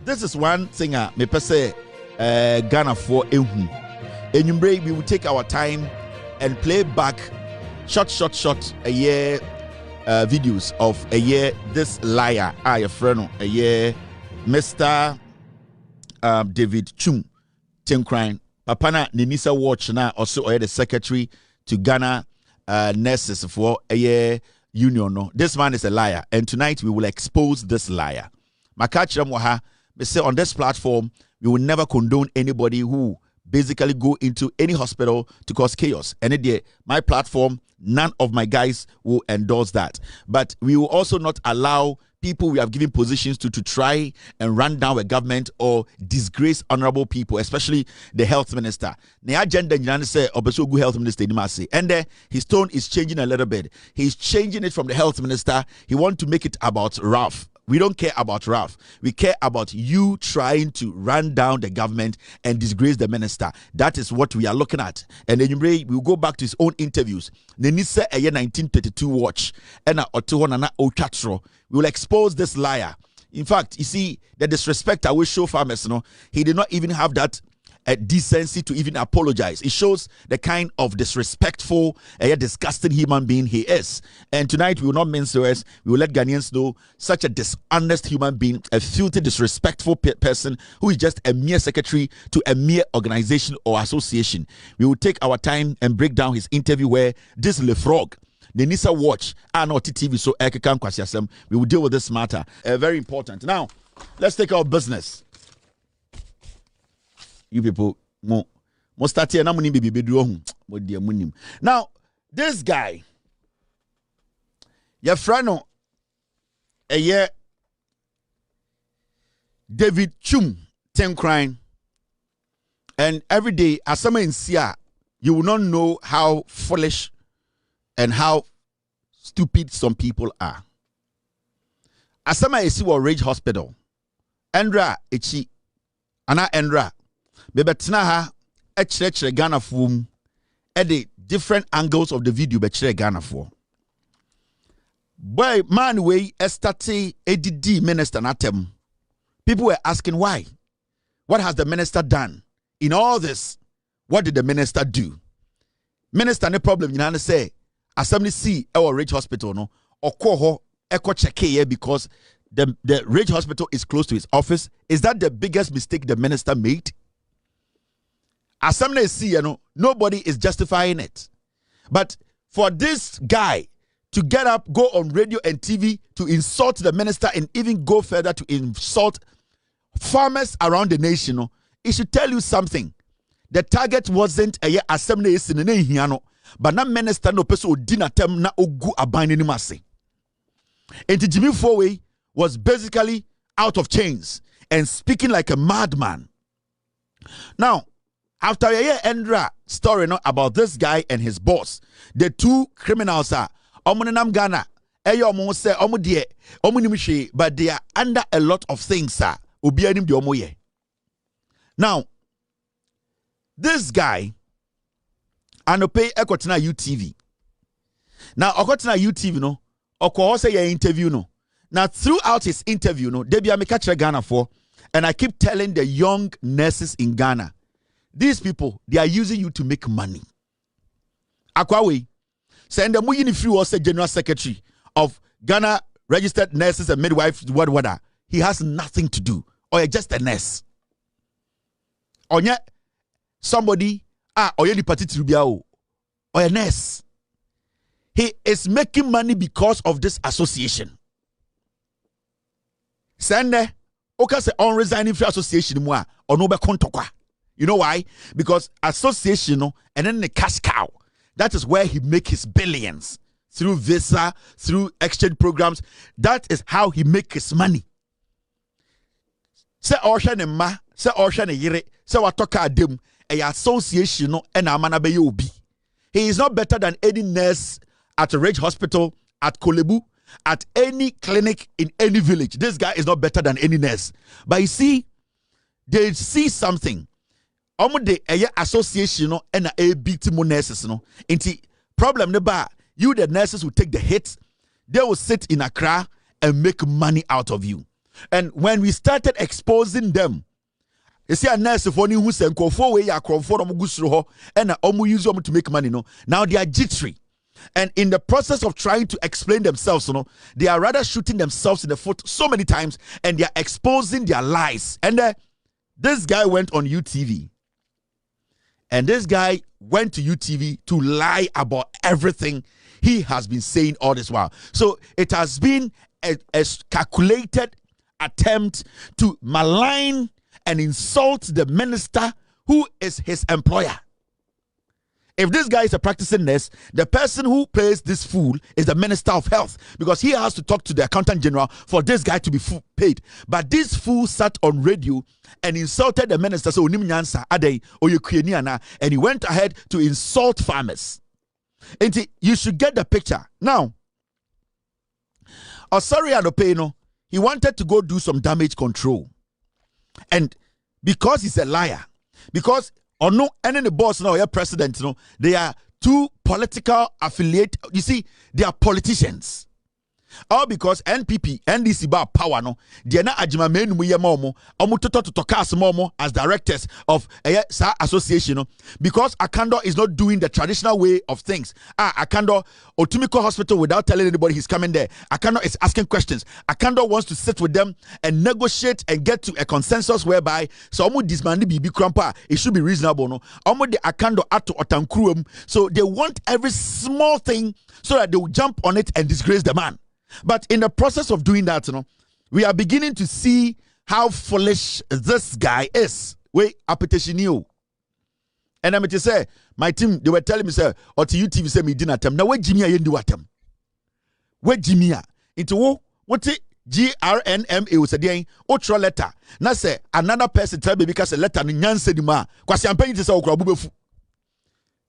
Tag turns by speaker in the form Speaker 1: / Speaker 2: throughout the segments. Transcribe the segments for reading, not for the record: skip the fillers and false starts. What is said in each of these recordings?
Speaker 1: This is one thing me per se Ghana for ehu. Enyumbre, we will take our time and play back short a year videos of a year this liar your friend a year Mr. David Chum Tenkorang Papana Ninisa watch now also the secretary to Ghana nurses for a year union. No, this man is a liar, and tonight we will expose this liar. Makachram waha, we say on this platform we will never condone anybody who basically go into any hospital to cause chaos. And my platform, none of my guys will endorse that. But we will also not allow people we have given positions to try and run down a government or disgrace honorable people, especially the health minister. The agenda say Obesogu health minister and his tone is changing a little bit. He's changing it from the health minister. He wants to make it about Ralph. We don't care about Ralph. We care about you trying to run down the government and disgrace the minister. That is what we are looking at. And then we'll go back to his own interviews. Nenisa a year 1932 watch. And we will expose this liar. In fact, you see, the disrespect I will show farmers, he did not even have that decency to even apologize. It shows the kind of disrespectful, disgusting human being he is. And tonight we will not mince words. We will let Ghanaians know such a dishonest human being, a filthy, disrespectful person who is just a mere secretary to a mere organization or association. We will take our time and break down his interview where this Le Frog, the Nisa watch, and not TV, so we will deal with this matter. Very important. Now, let's take our business. You people, now this guy, your friend, a year, David Chum Tenkorang, and every day, as someone in Sia, you will not know how foolish and how stupid some people are. As someone is in Rage Hospital, Andra Echi, Ana Andra. Bebetna ha echere Ghana fum at the different angles of the video bechere Ghana for. Boy man way estate ADD minister natem. People were asking why. What has the minister done in all this? What did the minister do? Minister no problem you know say assembly see our Rage Hospital no or ho echo check here because the Rage Hospital is close to his office. Is that the biggest mistake the minister made? Assembly see, nobody is justifying it. But for this guy to get up, go on radio and TV to insult the minister and even go further to insult farmers around the nation, it should tell you something. The target wasn't a assembly but na minister no person dinner tem na ogu abani ni mase. And Jimmy Fowe was basically out of chains and speaking like a madman. Now, after a year Endra story about this guy and his boss, the two criminals are Omunam Ghana, Eyo se Omudie, Omunimishi, but they are under a lot of things, sir. Ubianim di Omoye. Now, this guy, Anope Ekotena UTV. Now, Okotena UTV, no, Oko say your interview, no. Now, throughout his interview, no, Debbie Amikacha Ghana for, and I keep telling the young nurses in Ghana, these people, they are using you to make money. Akwawe, send the Muyini was the general secretary of Ghana Registered Nurses and Midwives, what. He has nothing to do. Or you're just a nurse. Or yet, somebody, or you're the party or a nurse. He is making money because of this association. Send the, okay, say, on resigning for association, or no be kontokwa. You know why? Because association and then the cash cow. That is where he make his billions. Through visa, through exchange programs. That is how he make his money. Say Ocean ma, say Ocean yire, say watoka adem, a association and amana be obi. He is not better than any nurse at a Rage Hospital, at Kolebu, at any clinic in any village. This guy is not better than any nurse. But you see, they see something. De association and a bit more nurses inti problem the bar you the nurses will take the hit. They will sit in Accra and make money out of you. And when we started exposing them, you see a nurse for who send for way ya for and use them to make money. No, now they are jittery. And in the process of trying to explain themselves, they are rather shooting themselves in the foot so many times, and they are exposing their lies. And this guy went on UTV. And this guy went to UTV to lie about everything he has been saying all this while. So it has been a calculated attempt to malign and insult the minister who is his employer. If this guy is a practicing nurse, the person who pays this fool is the Minister of Health, because he has to talk to the Accountant General for this guy to be paid. But this fool sat on radio and insulted the minister, so and he went ahead to insult farmers. And you should get the picture. Now, Osari Adopeno, he wanted to go do some damage control. And because he's a liar, because or no, and the boss now, your president, they are two political affiliate. You see, they are politicians. All because NPP, NDC bar power no, they are not ajima menu muye momo, omutoto to tokas momo as directors of a association. Because Akando is not doing the traditional way of things. Akando Otumiko Hospital without telling anybody he's coming there. Akando is asking questions. Akando wants to sit with them and negotiate and get to a consensus whereby so omu dismandi bibi krampa it should be reasonable no. Omu de Akando ato otankruum, so they want every small thing so that they will jump on it and disgrace the man. But in the process of doing that, we are beginning to see how foolish this guy is. Wait, appetition you. And I'm to say, my team, they were telling me, sir, or to UTV say me dinner time. Now where Jimmy I do atem? Where Jimmy into what it GRNMA was a day, ultra letter. Now say another person tell me because a letter in Nyanse di ma. Kwasi I'm paying to say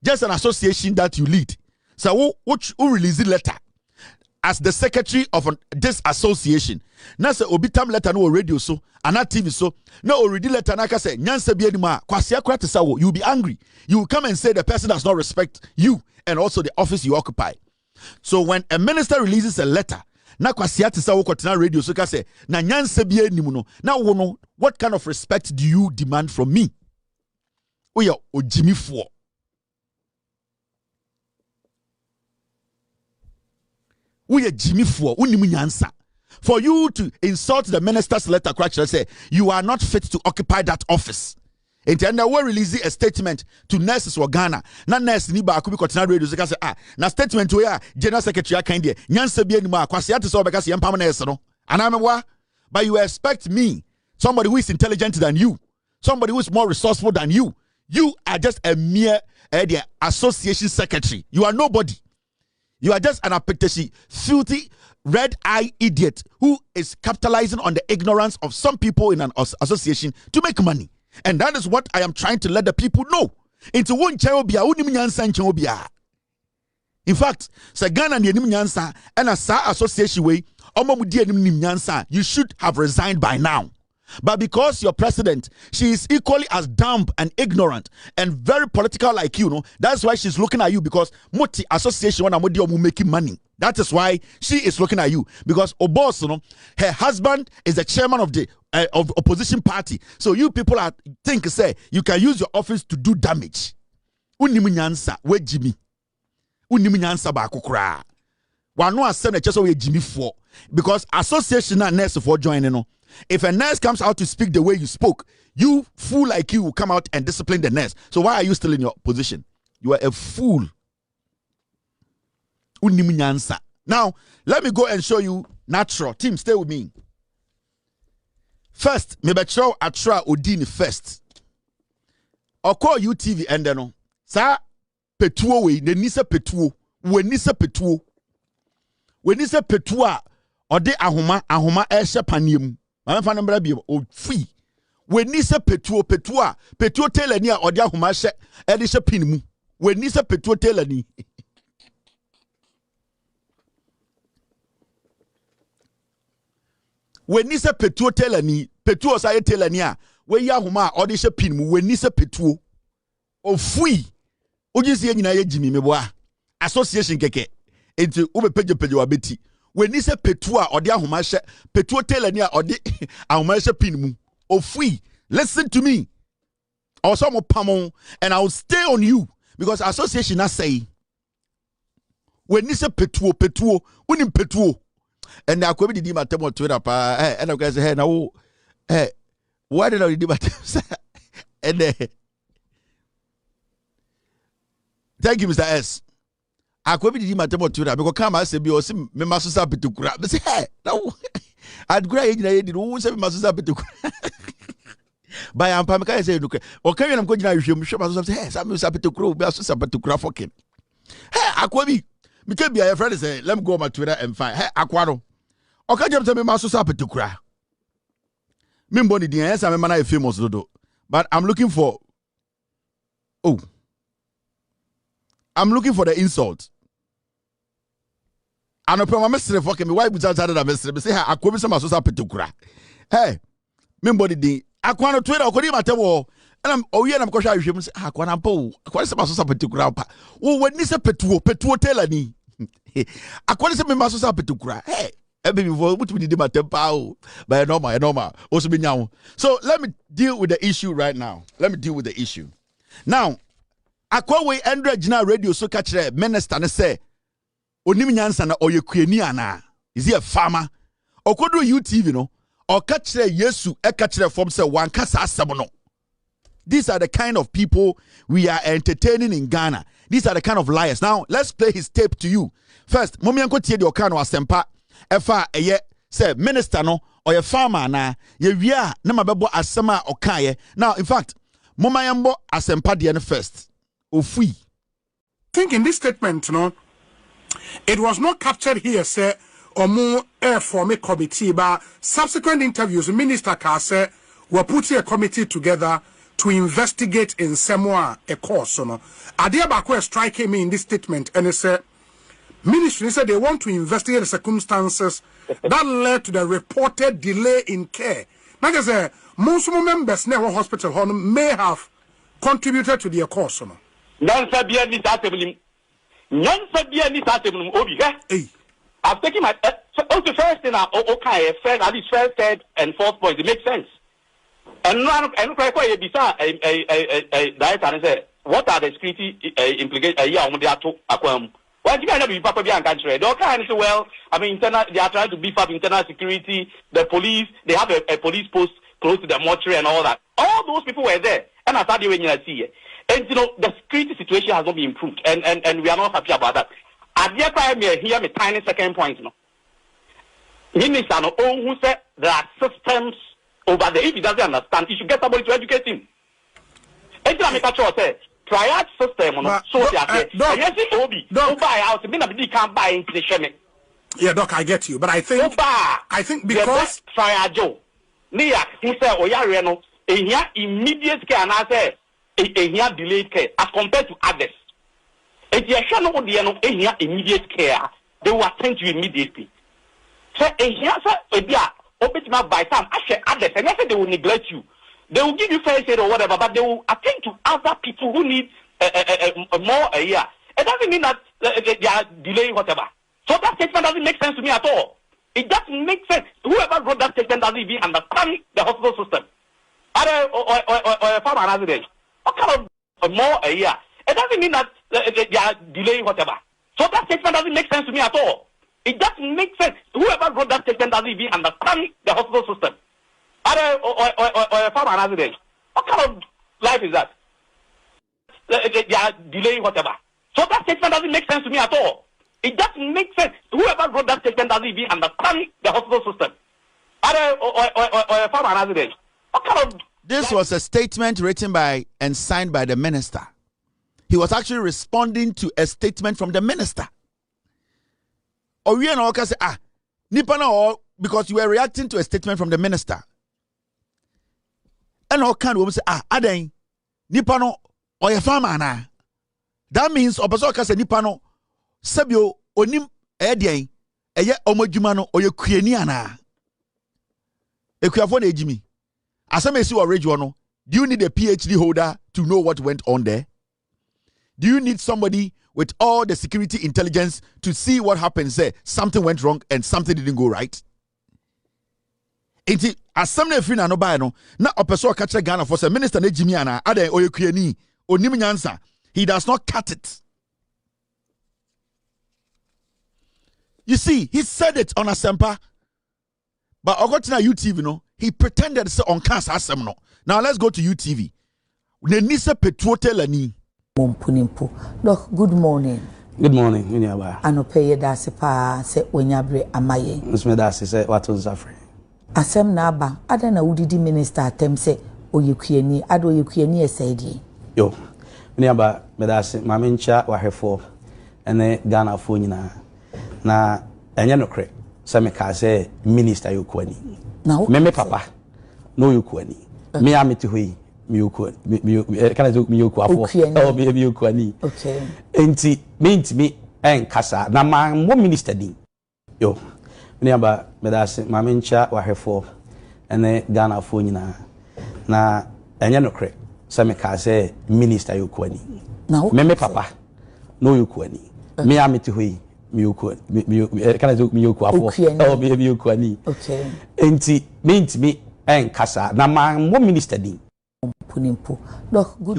Speaker 1: just an association that you lead. So who release the letter? As the secretary of this association, na se obi tam letter no radio so, and TV so, no already letter na ka say nyansa bi anima kwase akra te sawo, you'll be angry. You will come and say the person does not respect you and also the office you occupy. So when a minister releases a letter, na kwase te sawo kwatena radio so ka say na nyansa bi animu no, na wo no, what kind of respect do you demand from me? Oya ojimi fo. We are Jimmy for you to insult the minister's letter, say you are not fit to occupy that office. And then they will release a statement to nurses for Ghana. Na nurse ni ba akubi kotina radio so say na statement we are general secretary kind there. Nyansa bi anima kwase ate so because yem pam nurse no. Anamwa, but you expect me, somebody who is intelligent than you, somebody who is more resourceful than you. You are just a mere association secretary. You are nobody. You are just an appetition, filthy, red-eye idiot who is capitalizing on the ignorance of some people in an association to make money. And that is what I am trying to let the people know. Into one nyansa. In fact, Sagana ni nyansa and a sa association way, nyansa, you should have resigned by now. But because your president, she is equally as dumb and ignorant and very political like you, that's why she's looking at you, because Moti association when making money. That is why she is looking at you, because Obos, her husband is the chairman of the opposition party. So you people think say you can use your office to do damage. Unimunyansa we Jimmy. Unimunyansa ba kukra. Wano asem just we Jimmy for, because association and nurse for joining. If a nurse comes out to speak the way you spoke, you fool like you will come out and discipline the nurse. So why are you still in your position? You are a fool. Now, let me go and show you natural. Team, stay with me. First, maybe I try Odini first. I'll call you TV and then, sa petuo we, the nisa petuo, when nisa petuo. When nisa petua, or de ahoma esha panium. I'm finding brabby or free. When Nisa Petua tell near or dia humashe edisha pinimu. When Nisa Petua tell ni. When Nisa Petua tell ni, Petua say tell near, where Yahuma or disha pinimu, when Nisa Petuo or free. Ujisi na ye Jimmy meboa. Association keke. Into ube pejo abeti. when you say petua or the ahumashe petua telania or the ahumashe pinmu ofui. Listen to me. Also mo pamon and I will stay on you because association I say when you say petuo unim petuo and now come did my table Twitter pa and I guys hey now hey why did I do that and thank you Mr. S. I come did my table Twitter because come I say be osim me masusa petukura me say hey now I'd grade na did who say masusa petukura by ampamaka say look okay I'm going to show masusa say hey some masusa petukura be masusa petukura fucking hey akwabi because be a friend say let me go on my Twitter and find hey akwano okay jam say me masusa petukura me mboni di yes I'm man famous dodo but I'm looking for the insult. I no problem mesre fucking me why be that mesre me say ha akobi some asosa petukura hey me mbodi di akwa no Twitter okodi matebo and I'm owie na mkosha ahwem say akwa na mpo akwa some asosa petukura pa wo wani se petuo tela ni akwa se me asosa petukura hey ebe before put me di matempa o but normal also be nyawo. So let me deal with the issue right now. Now akwa we Andrew Gina radio so catch minister ne say onim nyansa na oyekuani ana is he a farmer okodo UTV no or catch Yesu e catch from say wan kasa asem no. These are the kind of people we are entertaining in Ghana. These are the kind of liars. Now let's play his tape to you. First momianko tie de okano asempa efa eye say minister no or a farmer na ye wia na mabebo asema okaye. Now in fact momayambo asempa de first ofui. I
Speaker 2: think in this statement no it was not captured here, say, or more air for me committee, but subsequent interviews, the minister say were putting a committee together to investigate in Samoa a course. No, Adiabako striking me in this statement, and they said, ministry said they want to investigate the circumstances that led to the reported delay in care. Like I said, most members never hospital may have contributed to the course. No.
Speaker 3: I've taken my the first thing okay, first at least first, third, and fourth point. It makes sense. And no, what are the security implications? Well, you can't be Papa Bian country. They can't say, well, I mean, they are trying to beef up internal security. The police, they have a police post close to the mortuary and all that. All those people were there, and I started when you see it. And you know, the security situation has not been improved, and we are not happy about that. At the time, here a tiny second point. No, Minister, no, who said there are systems over there. If he doesn't understand, he should get somebody to educate him. And I make a choice. Triad system, no, so yes, Obi, no buy house. Maybe can't buy into the shame.
Speaker 2: Yeah, Doc, I get you, but I think because
Speaker 3: Triad Joe, Nia, who said, "Oh yeah, no, in here immediate care," and I say. A delayed care as compared to others. If you are not the immediate care, they will attend to you immediately. So open by time, actually others, and I say they will neglect you. They will give you first aid or whatever, but they will attend to other people who need more a year. It doesn't mean that they are delaying whatever. So that statement doesn't make sense to me at all. It doesn't make sense. Whoever wrote that statement doesn't even understand the hospital system. Or farmer resident. What kind of more a year? It doesn't mean that they are delaying whatever. So that statement doesn't make sense to me at all. It doesn't make sense. Whoever wrote that statement doesn't even understand the hospital system. Or farmer resident. What kind of life is that? They are delaying whatever. So that statement doesn't make sense to me at all. It doesn't make sense. Whoever wrote that statement doesn't even understand the hospital system. Or farmer resident. What kind of
Speaker 1: This was a statement written by and signed by the minister. He was actually responding to a statement from the minister. Or you know, say, nipa na because you were reacting to a statement from the minister. And all kind of say, aden nipa no or your farmer na. That means obaso ka say nipa no sebio onim edien eye omodwuma no oye kuani ana. Ekuafo na ejimi. Asamesi or regional, do you need a PhD holder to know what went on there? Do you need somebody with all the security intelligence to see what happens there. Something went wrong and something didn't go right. Inti asamna free na no buy no na opeso catch Ghana for say minister na Jimmy ana ade oyekuani onim nyansa. He does not cut it. You see, he said it on Asempa, but Ogotina UTV no, he pretended to say on cancer asem no. Now let's go to UTV. Nenisa Petuotelani.
Speaker 4: Look, good morning.
Speaker 5: Good morning, Unyaba.
Speaker 4: Anope Dasipa se Unyabre Amaye.
Speaker 5: Ms. Medasi say what was suffering.
Speaker 4: Asem Naba, Adana Udidi Minister Tem se Oyukieni, Ado Yukieni Esedi.
Speaker 5: Yo, Unyaba, Medasi, Mamincha, Wahefo, and then Ghana Funina. Na, and you know, Craig, Samika say Minister Yukwani.
Speaker 4: Now,
Speaker 5: Meme Papa, no Yukwani. Me Amitu. Can I do Miyuku? Oh, be Miyukwani.
Speaker 4: Okay.
Speaker 5: Enti mean me and Kasa. Na man, one minister din. Yo, Unyaba, Medasi, Mamincha, Wahefo, and then Ghana Funina. Na, and you know, Craig, Samika say Minister Yukwani.
Speaker 4: Now,
Speaker 5: Meme Papa, no Yukwani. Me Amitu. Can I do Miyuku? Oh, be Miyukwani.
Speaker 4: Okay.
Speaker 5: Enti mean me and Kasa. Na man, one minister din.
Speaker 4: Look, good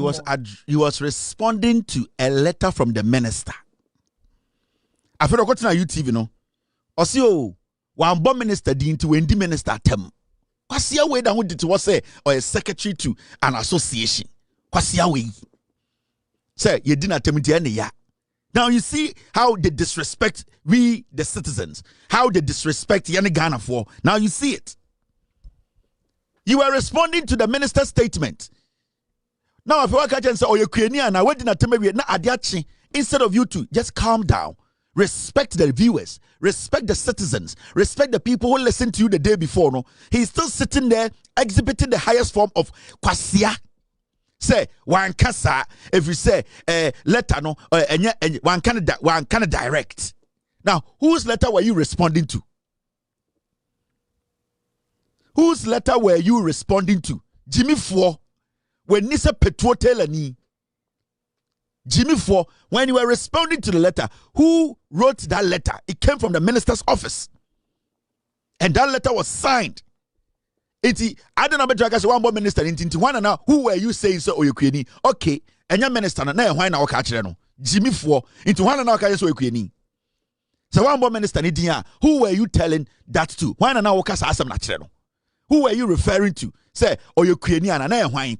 Speaker 1: He was responding to a letter from the minister. I feel like on UTV no. Osio one bomb minister din to wendi minister tem. Kwasia way that who did was say or a secretary to an association. Kwasia way. Say you didn't attempt ya. Now you see how they disrespect we the citizens. How they disrespect Yani Ghana for. Now you see it. You were responding to the minister's statement. Now, if you want to say, oh, you're Ukrainian, now what did not tell me? Instead of you to just calm down, respect the viewers, respect the citizens, respect the people who listened to you the day before. No, he's still sitting there exhibiting the highest form of kwasia. Say one kasa if you say letter no one kind of direct. Now, whose letter were you responding to? Whose letter were you responding to? Jimmy Four, when Nisa Petuotelani. Jimmy Four, when you were responding to the letter, who wrote that letter? It came from the minister's office. And that letter was signed. I don't know about one more minister in one now. Who were you saying so? Oyukwini? Okay, and your minister na why now catch no? Jimmy Four into one now catch so Oyukwini. So one more minister in India. Who were you telling that to? Why now catch asam na no? Who were you referring to? Say, or you Ukrainian and wine,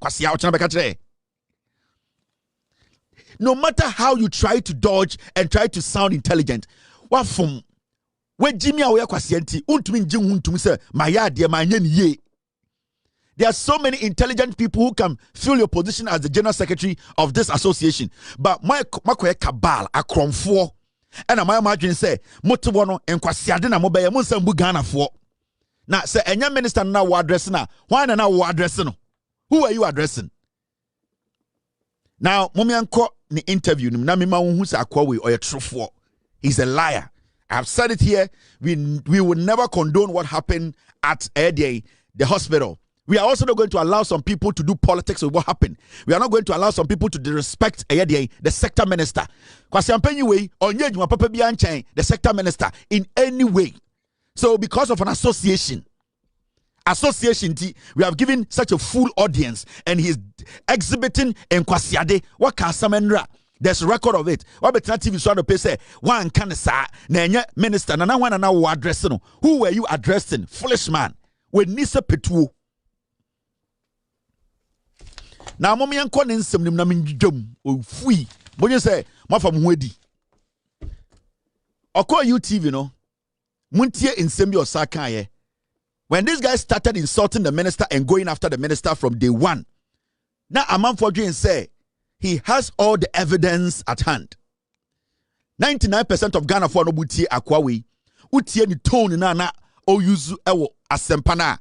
Speaker 1: no matter how you try to dodge and try to sound intelligent, what from where Jimmy away kwasienti, untumin jing untum say, my dear my ye. There are so many intelligent people who can fill your position as the general secretary of this association. But my cabal, a crom for, and my margin say, Motobono and Kwasiadina Mobile Musambu Ghana for. Now, say, and your minister now addressing now. Why now addressing? Who are you addressing? Now, Momianko ni interview him. Na mima who's a kwawe or a true for. He's a liar. I've said it here. We will never condone what happened at the hospital. We are also not going to allow some people to do politics with what happened. We are not going to allow some people to disrespect the sector minister. Because the sector minister in any way. So because of an association, we have given such a full audience and he's exhibiting in Kwasiade. What can Samenra? There's a record of it. What better TV so to say one can say minister na one na addressing. Who were you addressing? Foolish man. When Nisa Petu. Now mommy and Conin some na minjum o fui. But you say, ma from wedi. Oko UTV no. Muntie in Sembi Osaka. When this guy started insulting the minister and going after the minister from day one, now Aman Fodrin say he has all the evidence at hand. 99% of Ghana for no butie akwawe. Utie ni tone na o yuzu ewo asempana.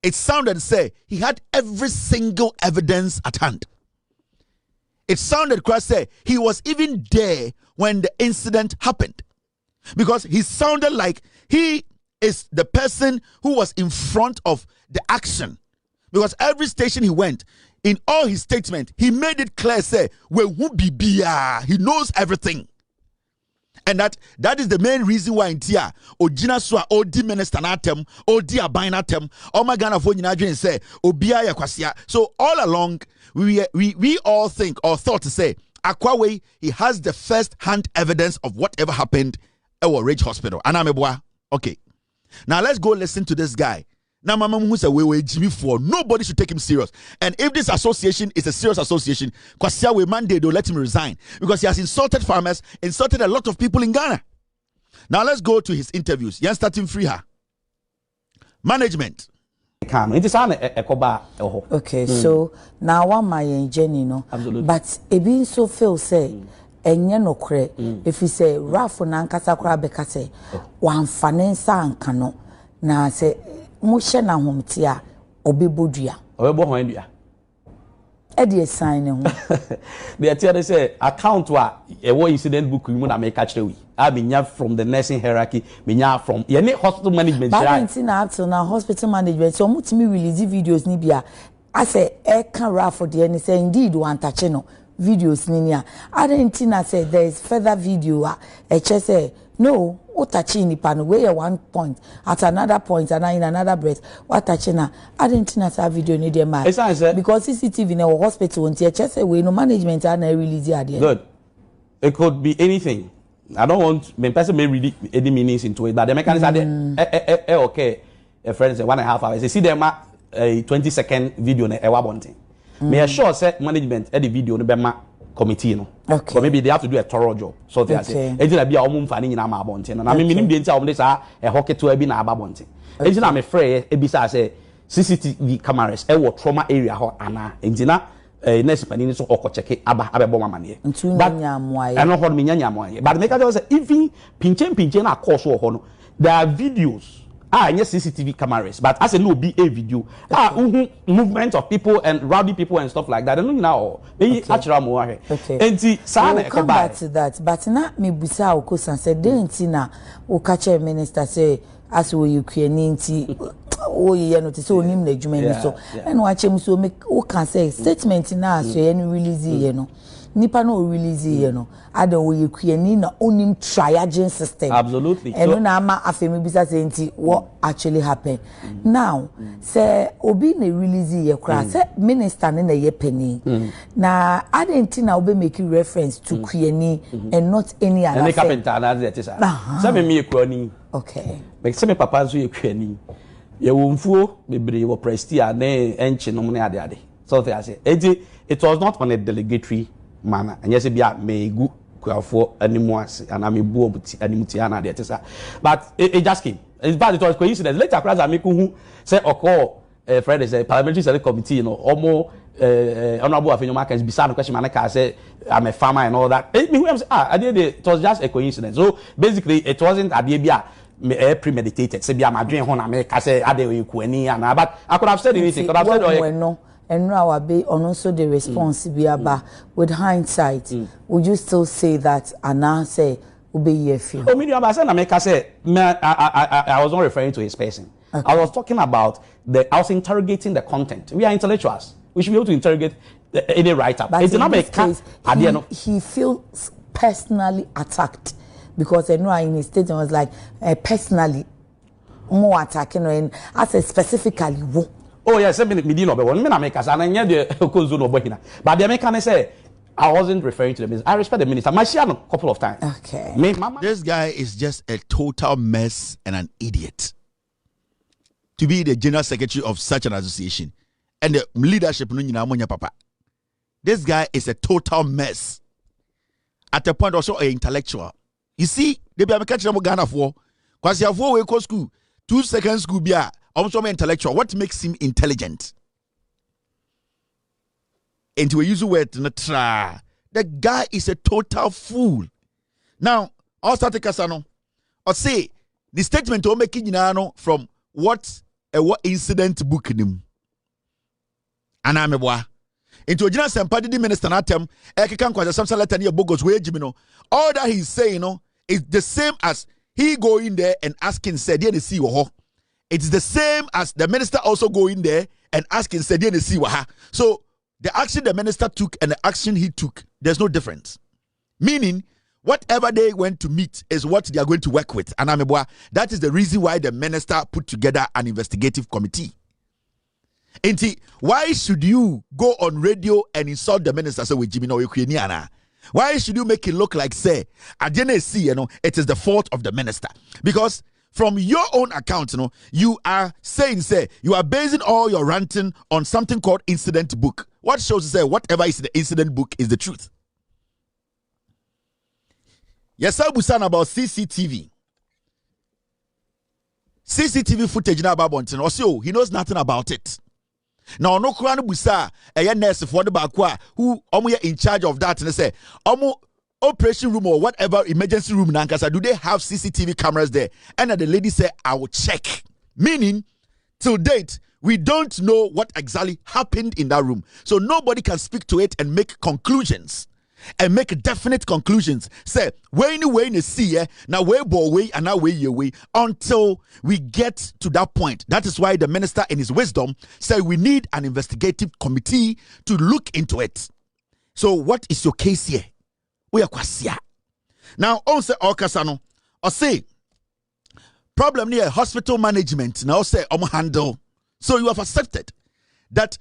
Speaker 1: It sounded say he had every single evidence at hand. It sounded quite say he was even there when the incident happened. Because he sounded like he is the person who was in front of the action. Because every station he went, in all his statements, he made it clear, say, he knows everything. And that is the main reason why in Tia, Ojina Swa, Odi Minister Natem, Odi Abinatem, Omagana Fonina say, Obia Yakwasia. So all along, we all think or thought to say, Akwawe, he has the first hand evidence of whatever happened at Ridge Hospital. Anamebwa. Okay. Now let's go listen to this guy. Now, Mama who said, Jimmy for nobody should take him serious. And if this association is a serious association, Kwasia we mandate, they'll let him resign because he has insulted farmers, insulted a lot of people in Ghana. Now, let's go to his interviews. Yan starting free her. Management.
Speaker 4: Okay, so now one my Jenny, no,
Speaker 5: absolutely.
Speaker 4: But it being so feel say, enye no kre, if he say Rafu nankasa kura bekase, wan fanensa ankano, na say. Mushe na humtia obibodua
Speaker 5: obebo ho ndua
Speaker 4: e dey sign ho
Speaker 5: they tell they say account wa e wo incident book mu na make kire we I been from the nursing hierarchy been from ye hospital management
Speaker 4: but up till now hospital management so mutimi release videos ni bia I say e can ra for the any say indeed one touch no videos ni nia Argentina say there is further video e say no, what touching nipa no where one point at another point and in another breath. What touching na? I didn't know that video need them because CCTV in our hospital and just say we no management and I release it.
Speaker 5: Good. It could be anything. I don't want me person may read any meanings into it, but the mechanism are okay. A friend say 1.5 hours. You see them a 20-second video na ewa bonting. Me assure say management the video no be ma committee no.
Speaker 4: Okay.
Speaker 5: But maybe they have to do a thorough job. So they say ejina bia omo mfa ni nyina ma abonte no. Na me minim de ntia omo de sa e hoketo abi na aba bonte. Ejina me frɛ e bisa say CCTV cameras e wo trauma area ho ana. Ejina nurse pani so okocheke aba abebo mamane.
Speaker 4: But nyamoaye.
Speaker 5: I know how me nyamoaye. But make just say even pinchen na course ho no. There are videos yes, CCTV cameras, but as a no be a video. Movement of people and rowdy people and stuff like that. I don't know now. Maybe actually more.
Speaker 4: Okay.
Speaker 5: And see,
Speaker 4: we'll come back to that. But not me busa okosan said didn't na o catch a minister say as we you create oh yeah notice so nim na jumeni so and watch him so make o can say statement na so any release you know. Nipa no release you know ada wo yekuani na onim triaging system
Speaker 5: absolutely
Speaker 4: and so, na ama afemi bisa say nti what actually happened now say obi na release ye kra say minister na ye penny na ada nti na obi make reference to kuani and not any other
Speaker 5: and carpenter na that is say me kuani
Speaker 4: okay
Speaker 5: make say me papa so ye kuani ye wo mfuo bebre wo prestia na enchi no ne ade so they say it was not on a delegatory manner and yes bia me gu kwafo animuase and am ebu obuti animuti ana de tesa but it just came it's bad it was coincidence later class amiku hu say okọ Friday say parliamentary select committee you know omo honorable afenyo markets bisa no question manaka say I'm a farmer and all that me who am say it was just a coincidence so basically it wasn't ade bia premeditated say bia madwen ho na me ka say ade oyekuani ana but I could have said anything could have said
Speaker 4: no. And now I be on also the response with hindsight, would you still say that Anna say obey your feel?
Speaker 5: Oh, media I say I was not referring to his person. Okay. I was talking about I was interrogating the content. We are intellectuals. We should be able to interrogate any writer.
Speaker 4: But in this case, he feels personally attacked because I know in his statement was like personally more attacking and I said specifically who.
Speaker 5: Oh yes, me no be one. Me na make as and the konzo no bohina. But the American say I wasn't referring to the minister. I respect the minister. I share a couple of times.
Speaker 4: Okay.
Speaker 1: This guy is just a total mess and an idiot. To be the general secretary of such an association and the leadership no nyina monya papa. This guy is a total mess. At a point also an intellectual. You see, they be catch them Ghana for. Kwasi afo we go school. 2 seconds school bia. Also intellectual. What makes him intelligent? And to use the word the guy is a total fool. Now, I'll start Kasano. Or say the statement to make from what incident book him. And I'm a boy. Into a general sympathy minister atem, Ekikan kwasa some letter near Bogos where Jimino. All that he's saying, is the same as he go in there and asking said, "Dear, see what." It's the same as the minister also go in there and asking said, "Dear, see what." So the action the minister took and the action he took, there's no difference. Meaning, whatever they went to meet is what they are going to work with. And that is the reason why the minister put together an investigative committee. And why should you go on radio and insult the minister? Say, Jimmy, no, why should you make it look like, say, I didn't see, it is the fault of the minister? Because from your own account, you are saying, say, you are basing all your ranting on something called incident book. What shows, say, whatever is in the incident book is the truth. Yes, I was saying about CCTV. CCTV footage now about Bonton. Also, he knows nothing about it. Now, no Kuran Busa, a nurse for the Bakwa, who in charge of that, and they say, operation room or whatever emergency room, Nankasa, do they have CCTV cameras there? And the lady said, I will check. Meaning, till date, we don't know what exactly happened in that room. So nobody can speak to it and make conclusions. And make definite conclusions. Say, when you see now way boy and now way until we get to that point. That is why the minister in his wisdom said we need an investigative committee to look into it. So what is your case here? We are kwasia. Now on say Okasano or say problem near hospital management now say handle. So you have accepted that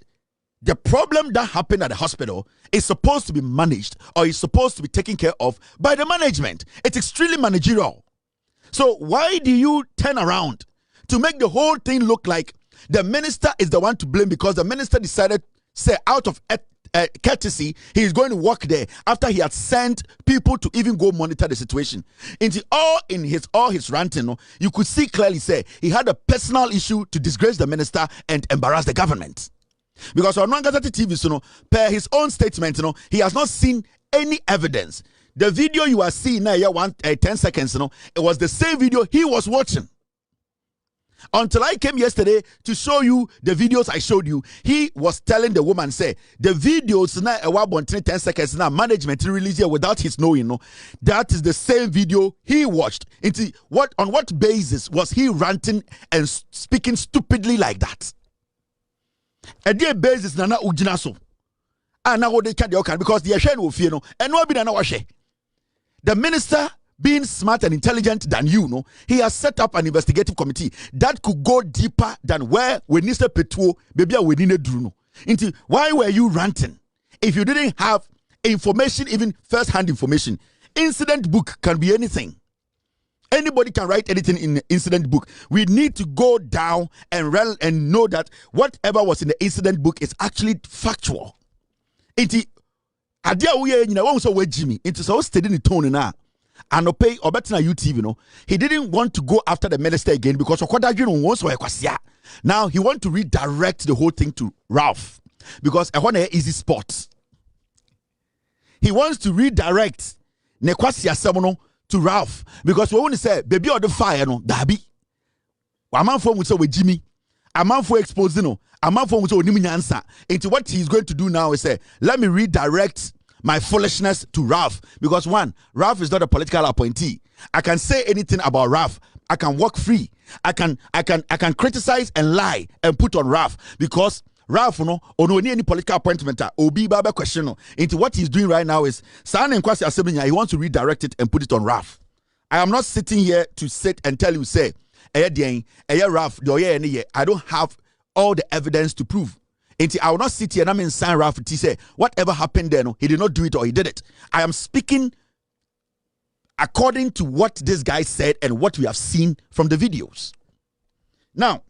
Speaker 1: the problem that happened at the hospital is supposed to be managed or is supposed to be taken care of by the management. It's extremely managerial. So why do you turn around to make the whole thing look like the minister is the one to blame because the minister decided, say, out of courtesy, he is going to work there after he had sent people to even go monitor the situation. All his ranting, you could see clearly, say, he had a personal issue to disgrace the minister and embarrass the government. Because on Rangazati TV, per his own statement, he has not seen any evidence. The video you are seeing now, 10 seconds, it was the same video he was watching. Until I came yesterday to show you the videos I showed you, he was telling the woman, say, the videos now, 10 seconds now, management released here without his knowing, that is the same video he watched. On what basis was he ranting and speaking stupidly like that? A day basis nana ujinaso. And now they can't because the Ashen will fear and no be na washe. The minister, being smart and intelligent than you, he has set up an investigative committee that could go deeper than where we need Petro, baby, we need Druno. Why were you ranting if you didn't have information, even first-hand information? Incident book can be anything. Anybody can write anything in the incident book. We need to go down and know that whatever was in the incident book is actually factual. Jimmy. Into so steady in the tone now. And no pay or better na UTV he didn't want to go after the minister again because now he want to redirect the whole thing to Ralph because I want an easy spot. He wants to redirect Nekwasia Semono to Ralph because we want to say baby or the fire dabi. A man for with Jimmy, a man for exposing a man for with Nyansa. Into what he's going to do now is say, let me redirect my foolishness to Ralph because one, Ralph is not a political appointee. I can say anything about Ralph. I can walk free. I can criticize and lie and put on Ralph because Ralph any political appointment obi baba question into what he's doing right now is he wants to redirect it and put it on Ralph. I am not sitting here to sit and tell you say Ralph I don't have all the evidence to prove. I will not sit here and I'm in sign Ralph to say whatever happened there, he did not do it or he did it. I am speaking according to what this guy said and what we have seen from the videos. Now,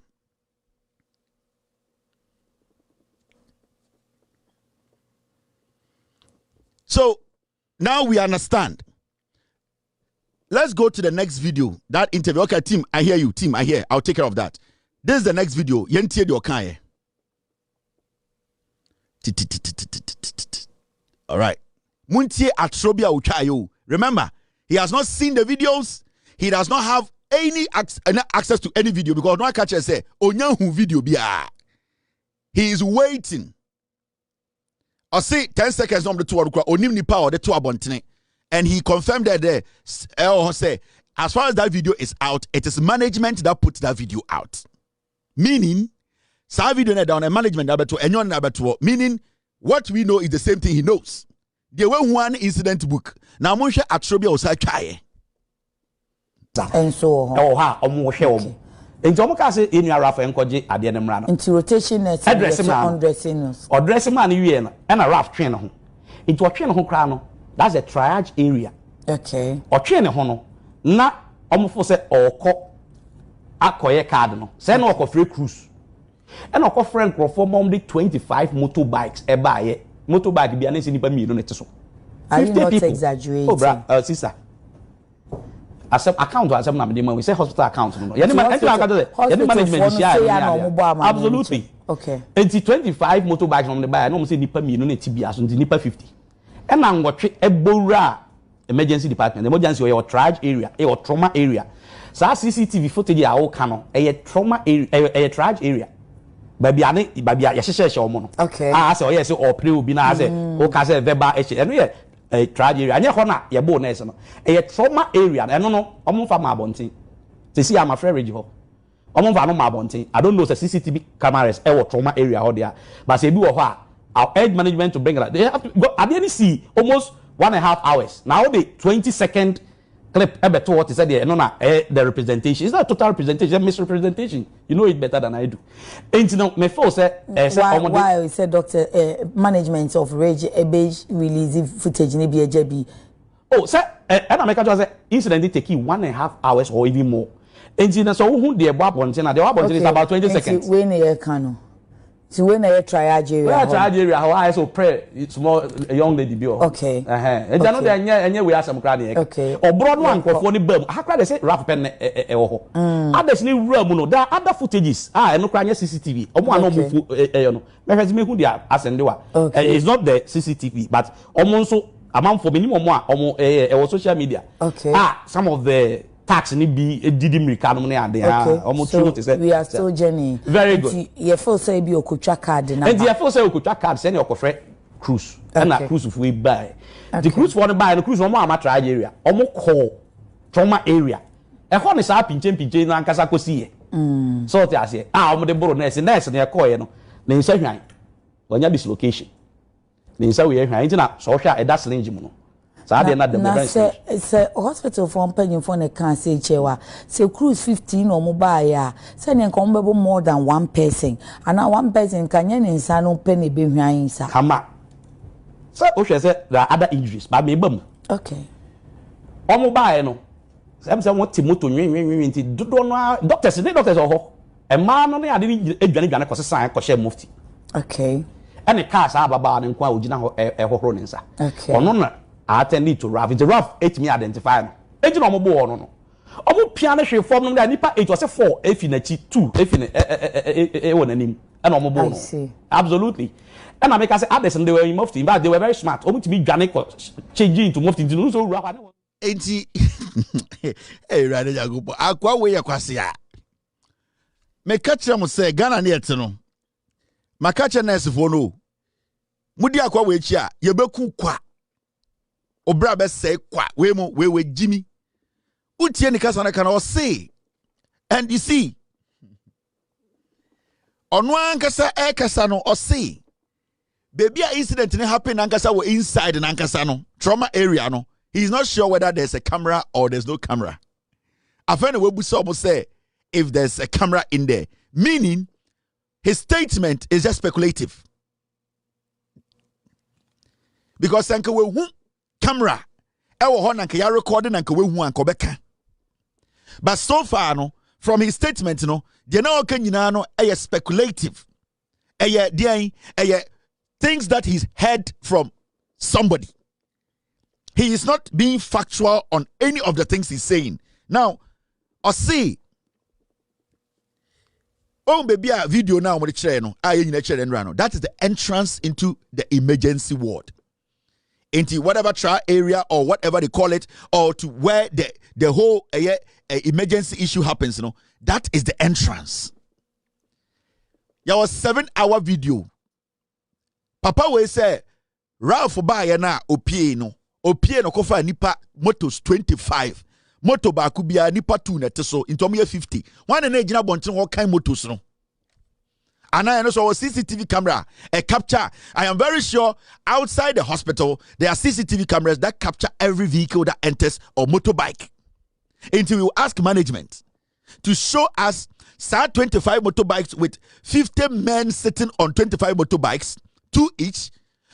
Speaker 1: so now we understand. Let's go to the next video. That interview. Okay, team, I hear you. Team, I hear. I'll take care of that. This is the next video. Yentie di okaye. All right. Muntie atrobia uchayo. Remember, he has not seen the videos. He does not have any access to any video because no catcher say onyahu video bia. He is waiting. I say 10 seconds on the two onim ni power the two abontene. And he confirmed that there say as far as that video is out, it is management that put that video out. Meaning, sa video na down a management that to enyon na beto. Meaning what we know is the same thing he knows. There were one incident book. Now Monsha Atrobia was a try.
Speaker 4: And so
Speaker 5: okay. Into Mokase in your Rafa and Koji at the end of Rano.
Speaker 4: Into rotation net undressing
Speaker 5: or dressing man and a rough train home. Into a train home crown. That's a triage area.
Speaker 4: Okay.
Speaker 5: Or train a hono. Na almost or co Akoye Cardinal. Send or free cruise. And our friend perform only 25 motorbikes a buy motorbike be an incident per million.
Speaker 4: Are you not exaggerating?
Speaker 5: Oh, bra, sister. As account as we say hospital account. Absolutely.
Speaker 4: Okay.
Speaker 5: 25 motorbikes on the buy. I don't say nipa million TBS on the nipa 50. And I'm watching a Bora emergency department, emergency or triage area, or trauma area. So CCTV footage are all canon, a trauma area, a triage area. Baby,
Speaker 4: okay.
Speaker 5: So yes, or play will be nice. Or Casa Veba, and we a tragedy. And your bonus, a trauma area. I don't know, I'm from my bonting. To see, I'm a friend. I'm from my bonting. I don't know the CCTV cameras or trauma area out there, but say, do our edge management to bring it. They have to go. I didn't see almost 1.5 hours. Now the 20-second clip ever what is said there, the representation. It's not total representation, it's misrepresentation. You know it better than I do. And you know, my first
Speaker 4: why said doctor management of rage release footage in ABJB.
Speaker 5: Oh, sir, and I make a incident take 1.5 hours or even more. And you know, so who the above one, the above is about 20 seconds.
Speaker 4: When a canoe. So when I triage area,
Speaker 5: how I so pray it's more a young lady bill.
Speaker 4: Okay.
Speaker 5: And then we have some cranny.
Speaker 4: Okay.
Speaker 5: Or broad one for the bird. How can I say rap pen? Others need room. There are other footages. And no cranny CCTV. Or one of me who they are as and do. It's not the CCTV, but almost amount for minimum more social media.
Speaker 4: Okay.
Speaker 5: Some of the tax need be a didim economy and they are almost
Speaker 4: so we are still journey.
Speaker 5: Very good.
Speaker 4: You feel say be okucha card na.
Speaker 5: And you feel say okucha card send your friend cruise. And that cruise if we buy. The cruise for the buy the cruise no more triage area. Omo call trauma area. E ho ne sa pinche na nkasa kosi e. So te ase. Omo de boro nurse na call ye no. Na nsa hwan. Wanya dislocation. Na nsa we hwan. Ntina so hwa e da slinge mu no.
Speaker 4: Say hospital for pension for the cancer chewa. Say cruise 15 or mobile. Say incomparable more than one person. And now one person can yen inside no penny behind.
Speaker 5: Come on. So Osha said there are other injuries, but me bum.
Speaker 4: Okay.
Speaker 5: On mobile no. Some want Timoto don't know doctors or a man only I didn't a sign koshe mufti.
Speaker 4: Okay.
Speaker 5: And the cars are about and qua ujina a horonensa.
Speaker 4: Okay.
Speaker 5: Or no. I attended to Ralph. It's a Ralph 8 me identify. It's no more no. Omo piano she form no nipa it was a 4 if in a 2 if in a one name and omo bono.
Speaker 4: I see.
Speaker 5: Absolutely. And I make us say others and they were in mufti but they were very smart. Omo to be Ghanaian changing into mufti to so Ralph.
Speaker 1: Enti eh rade jagopo akwa we yakwase a me catch am say Ghana na ete no ma catch nurse fo no mudi akwa we chi a ye beku kwa obra be say kwa we Jimmy utie ni kasa na kana say and you see ono ankasa e kasa no o say baby a incident ni happen ankasa wo inside na ankasa no trauma area no he's not sure whether there's a camera or there's no camera. I find a way to say if there's a camera in there, meaning his statement is just speculative. Because camera, recording but so far, no, from his statement, no, the speculative. Things that he's heard from somebody. He is not being factual on any of the things he's saying. Now, I see. Oh, baby, a video now. That is the entrance into the emergency ward. Into whatever trial area or whatever they call it, or to where the whole emergency issue happens. You know, that is the entrance. There was 7-hour video. Papa will say, Ralph Bayana opie no. Opie no kofa nipa motos 25. Moto ba kubia nipa 2 net so into 50. One na gina bonten ho kan motos no. And I also a CCTV camera, a capture. I am very sure outside the hospital, there are CCTV cameras that capture every vehicle that enters or motorbike. Until we will ask management to show us 25 motorbikes with 50 men sitting on 25 motorbikes, 2 each,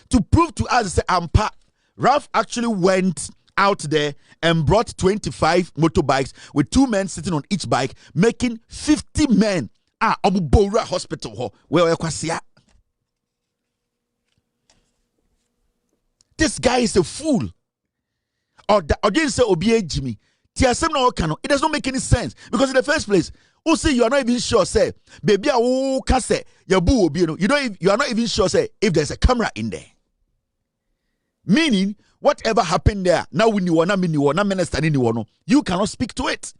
Speaker 1: to prove to us that Ralph actually went out there and brought 25 motorbikes with 2 men sitting on each bike, making 50 men. Bora hospital where this guy is a fool. Or didn't say Obie Jimmy. It does not make any sense because in the first place, who say you are not even sure, say, baby, you are not even sure, say, if there's a camera in there. Meaning, whatever happened there, now we you cannot speak to it.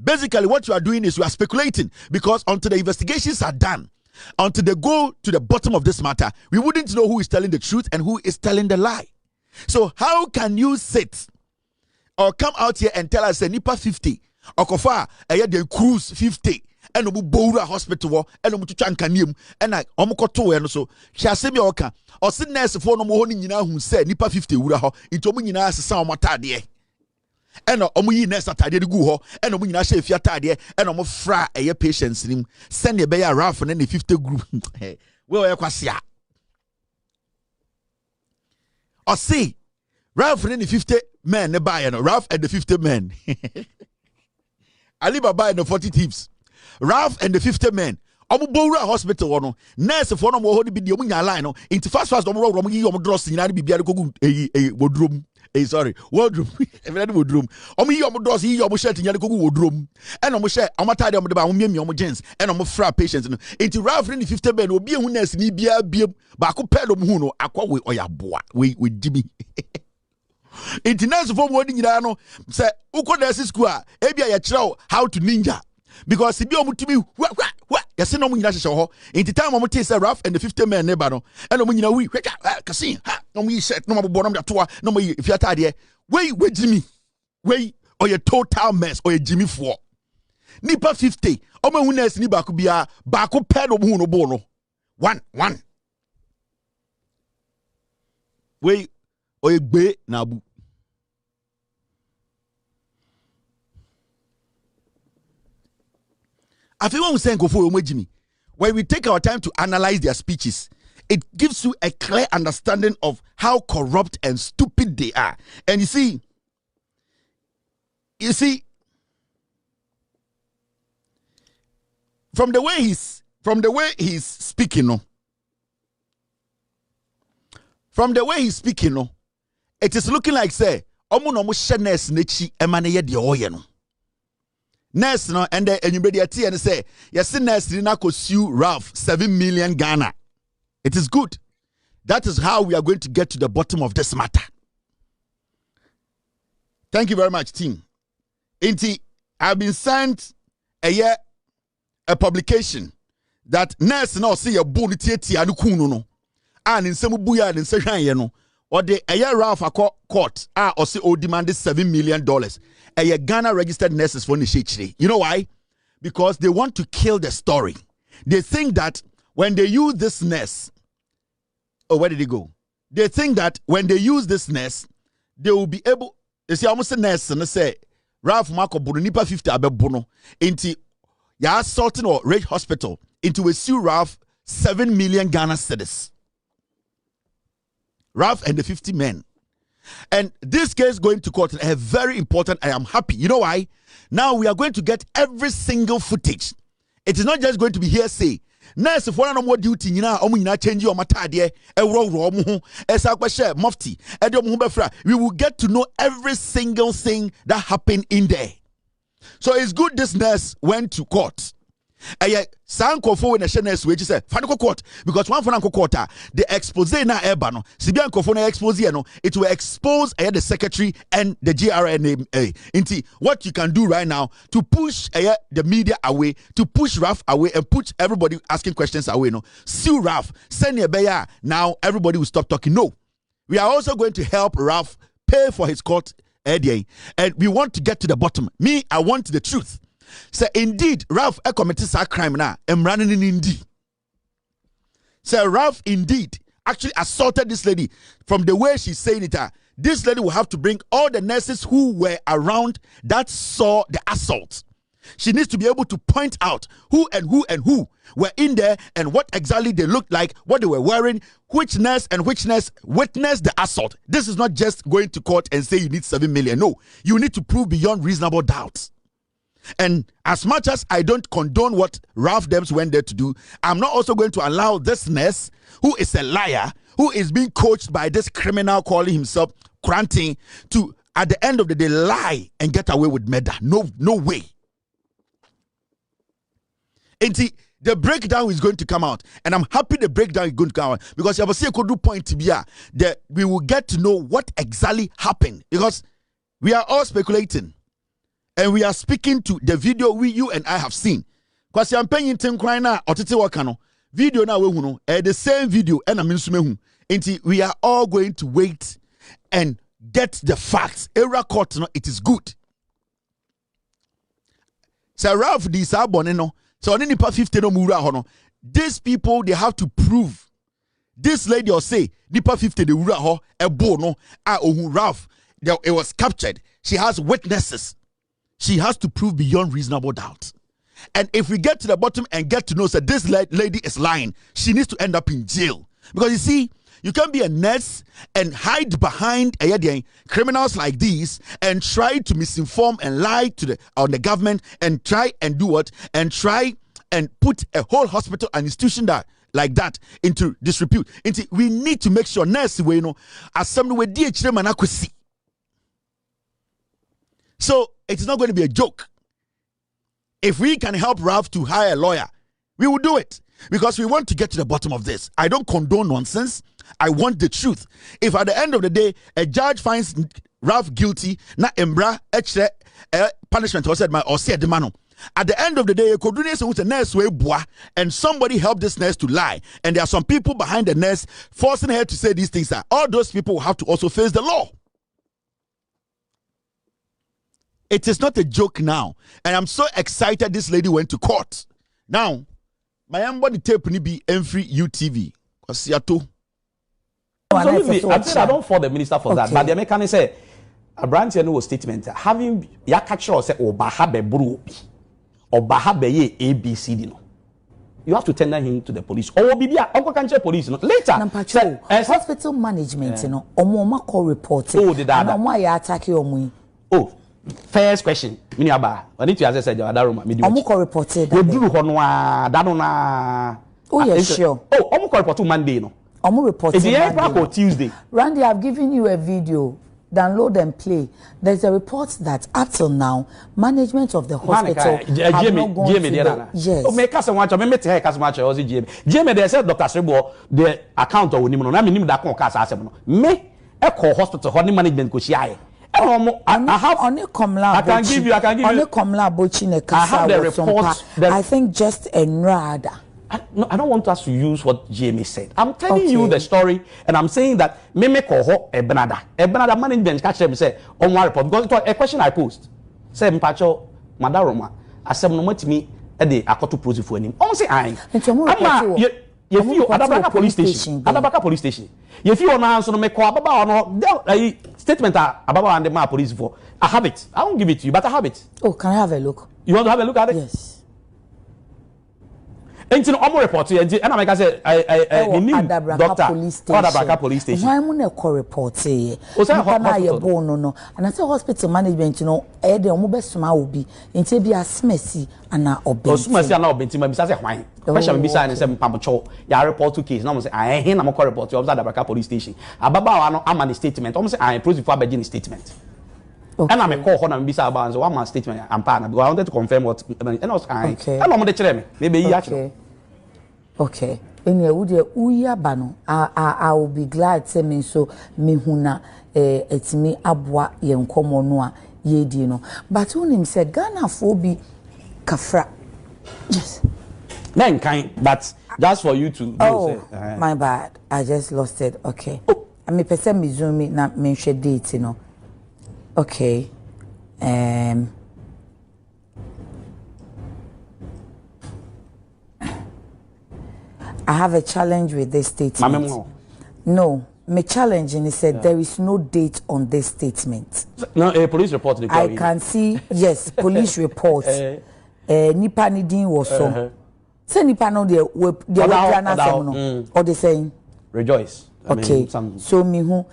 Speaker 1: Basically, what you are doing is you are speculating because until the investigations are done, until they go to the bottom of this matter, we wouldn't know who is telling the truth and who is telling the lie. So how can you sit or come out here and tell us a Nipa 50 or Kofa the cruise 50 and omu Bora hospital and omu Chankanium and I omukoto and so Shasemi Oka or sit nurse for no more who said Nipa 50 would have into Munina sound matadie. And omu yi nurse atade de gu ho and omu nyina she fia atade and omu fra eye patients nim send e be ya Ralph and the 50 group we e kwasia or see Ralph and the 50 men ne buy no Ralph and the 50 men Ali Baba and the 40 thieves Ralph and the 50 men omu Bora hospital no nurse for no mo ho bi de omu nya line no into fast omu yi omu dross nyina bibia de kogu wodrom wardrobe. Every wardrobe. Omu yi omu doors, yi omu shirt nyale kogu wardrobe. And omu share, omu tade omu deba, omu miemi omu jeans, and omu fra patients. Into Ralph in the 50 men, obi ehu nurse ni bia ba ako ped omu hu no, akwa we oyaboa, we Jimmy. Into nurse for wodi nyina no, say uko nurse school a, ebia ya chiraw how to ninja. Because si bi omu timi yase no mu nyina hyehyɛ hɔ in the time omu te say Ralph and the 50 men neighbor no and omu nyina wi kasin ha no mu yi shirt no mabobɔ no mu atoa no mu yi fiata ade we Jimmy we or your total mess or your Jimmy for Nipa 50 omu hu nurse ni baako bia baako pɛ no mu no bo no one we or your gbe na abu. When we take our time to analyze their speeches, it gives you a clear understanding of how corrupt and stupid they are. And you see, from the way he's speaking, it is looking like say, omu no mu shenes nechi emane ye de oyeno. Nurse no and the anybody and say yes nurse na ko sue Ralph 7 million Ghana. It is good. That is how we are going to get to the bottom of this matter. Thank you very much, team. I've been sent a publication that nurse no see a bone tieti anu no and in semu buya and in sehwan no or the Ralph court or say demanded $7 million. A Ghana registered nurses for Nishechiri. You know why? Because they want to kill the story. They think that when they use this nurse, where did they go? They think that when they use this nurse, they will be able. You see, almost a nurse and they say, Ralph Marco Nipa 50 abebono into ya assaulting or rape hospital into a sue Ralph 7 million Ghana cedis. Ralph and the 50 men. And this case going to court is very important. I am happy. You know why? Now we are going to get every single footage. It is not just going to be hearsay. Nurse if one more duty change your matadie mufti we will get to know every single thing that happened in there. So it's good this nurse went to court. Sanko for when a nurse which say faniko court because one for court the expose na ebano sibian kofo na expose no it will expose the secretary and the GRNA into what you can do right now to push the media away, to push Ralph away and put everybody asking questions away. No, sue Ralph, send your bear now everybody will stop talking. No, we are also going to help Ralph pay for his court and we want to get to the bottom. Me, I want the truth. So indeed, Ralph committed a crime now. I'm running in Indy. Sir Ralph indeed actually assaulted this lady. From the way she's saying it, this lady will have to bring all the nurses who were around that saw the assault. She needs to be able to point out who were in there and what exactly they looked like, what they were wearing, which nurse witnessed the assault. This is not just going to court and say you need 7 million. No, you need to prove beyond reasonable doubt. And as much as I don't condone what Ralph Dems went there to do, I'm not also going to allow this nurse, who is a liar, who is being coached by this criminal calling himself Kranting, to, at the end of the day, lie and get away with murder. No way. And see, the breakdown is going to come out, and I'm happy the breakdown is going to come out, because you have a could do point to be that we will get to know what exactly happened, because we are all speculating, and we are speaking to the video you and I have seen. Because I'm paying Tenkorang na otete wakano video na we huno the same video and I'm insumehu. Until we are all going to wait and get the facts. Era court, no, it is good. Sir Ralph di saboneno. So on any 50 no mura hono. These people, they have to prove. This lady or say nipa 50 the mura ho ebo no ohun Ralph. It was captured. She has witnesses. She has to prove beyond reasonable doubt. And if we get to the bottom and get to know that this lady is lying, she needs to end up in jail. Because you see, you can be a nurse and hide behind criminals like these and try to misinform and lie to the government and try and do what? And try and put a whole hospital and institution like that into disrepute. We need to make sure nurse we know as some way DHrumorsTV. So it's not going to be a joke. If we can help Ralph to hire a lawyer, we will do it, because we want to get to the bottom of this. I don't condone nonsense. I want the truth. If at the end of the day a judge finds Ralph guilty, na embra punishment or said the man. At the end of the day, a coordination with a nurse and somebody helped this nurse to lie, and there are some people behind the nurse forcing her to say these things. All those people will have to also face the law. It is not a joke now. And I'm so excited this lady went to court. Now, my body tape ni be every UTV.
Speaker 5: Absolutely. I don't fault the minister for that. But the American say, a branch no statement. Having Yakachro say, Obahabe Brubi, Obahabe ABCD. No. You have to tender him to the police. Or Bibia, Uncle Country Police. No. Later,
Speaker 4: hospital management, you know, Omoma call reporting.
Speaker 5: Oh, did that? Oh. First question. Miniaba. I need to answer said Adaruma.
Speaker 4: Omuko reported.
Speaker 5: We do Honwa.
Speaker 4: Oh yes, sure.
Speaker 5: Oh, Omuko report to Monday no.
Speaker 4: Omu reported.
Speaker 5: It's the April or Tuesday.
Speaker 4: Randy, I've given you a video. Download and play. There's a report that up till now, management of the hospital have not gone to the... Yes.
Speaker 5: Oh, me case watch. Me tell case watch. Also GM. They said Dr. Srebo the account of Unimono. Na me nim da kon case asem no. Me e call hospital honey management ko share. I can give you. I have the report. I
Speaker 4: think just a nrada.
Speaker 5: I don't want us to use what Jamie said. I'm telling you the story, and I'm saying that me make a Benada management catch them say on one report, because it was a question I posed. Say Mpacho Madaroma, I said no much me at the Akoto Prosi for him. Say I. If you Adabaka police station, Adabaka police station. If you on answer no make Ababa no statement about and the police for. I have it. I won't give it to you, but I have it.
Speaker 4: Oh, can I have a look?
Speaker 5: You want to have a look at it?
Speaker 4: Yes.
Speaker 5: And you know, report and I say I need doctor
Speaker 4: Adabaka police station. Why am I report? No. And I say hospital management, you know, the omobesuma will be into be as messy and now obey.
Speaker 5: Messy and now obey. My say why? Question be say say Pamocho. Ya report 2 case. Now say I hear na mo report. You observe Adabaka police station. Ababa no am the statement. Almost say I prove before Beijing statement. And I'm a call on and be about so one man statement and partner because I wanted to confirm what and also I know the maybe
Speaker 4: okay. Anyway, uya bano. I will be glad to me so me huna it's me abwa ye nkomo noa ye di no. But when him said Ghana phobi kafra. Yes.
Speaker 5: Then kind, but that's for you to
Speaker 4: do. My bad. I just lost it. Okay. I mean, person me zoom me na mention date, you know. Okay. I have a challenge with this statement. No, my challenge is that there is no date on this statement.
Speaker 5: No, a police report.
Speaker 4: I can see, yes, police reports. Nipa ni din was so. Say nipa no they were or they saying
Speaker 5: rejoice.
Speaker 4: Okay, so me who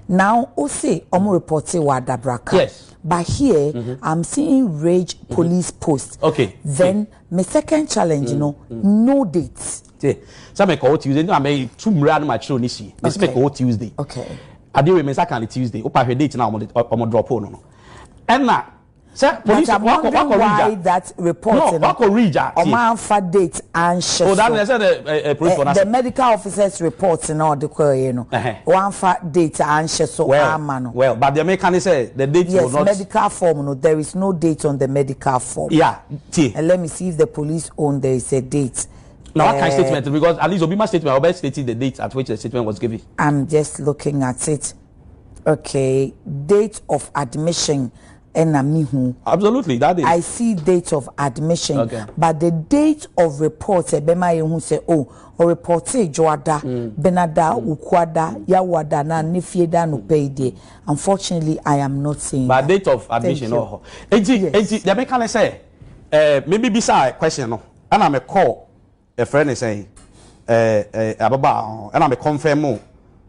Speaker 4: now o say omo reported wadabraka.
Speaker 5: Yes.
Speaker 4: But here I'm seeing rage police post.
Speaker 5: Okay.
Speaker 4: Then my second challenge, no dates.
Speaker 5: Some make call Tuesday. No, I may 2 million my show this year. Let's make call Tuesday.
Speaker 4: Okay.
Speaker 5: I do remember second Tuesday. Opa her date now. I'm drop no. And now. Sir, police,
Speaker 4: I'm wondering why that report.
Speaker 5: No,
Speaker 4: Oman for date and shit.
Speaker 5: Oh, that said
Speaker 4: the medical officers reports in all the one for date and shit. So
Speaker 5: well, but the American say the date
Speaker 4: yes,
Speaker 5: not
Speaker 4: medical form. No, there is no date on the medical form.
Speaker 5: Yeah,
Speaker 4: and let me see if the police own there is a date.
Speaker 5: No, what kind of statement? Because at least Obima statement, I'll stating the date at which the statement was given.
Speaker 4: I'm just looking at it. Okay, date of admission.
Speaker 5: Absolutely, that is.
Speaker 4: I see date of admission, but the date of report, Bema who say, oh, or report Joada, Benada, Ukwada, Yawada, na Nifieda no payday. Unfortunately, I am not seeing.
Speaker 5: But date of admission, no. The mechanic say, maybe beside question, no, and I'm a call a friend is saying, Ababa, and I'm a confirm,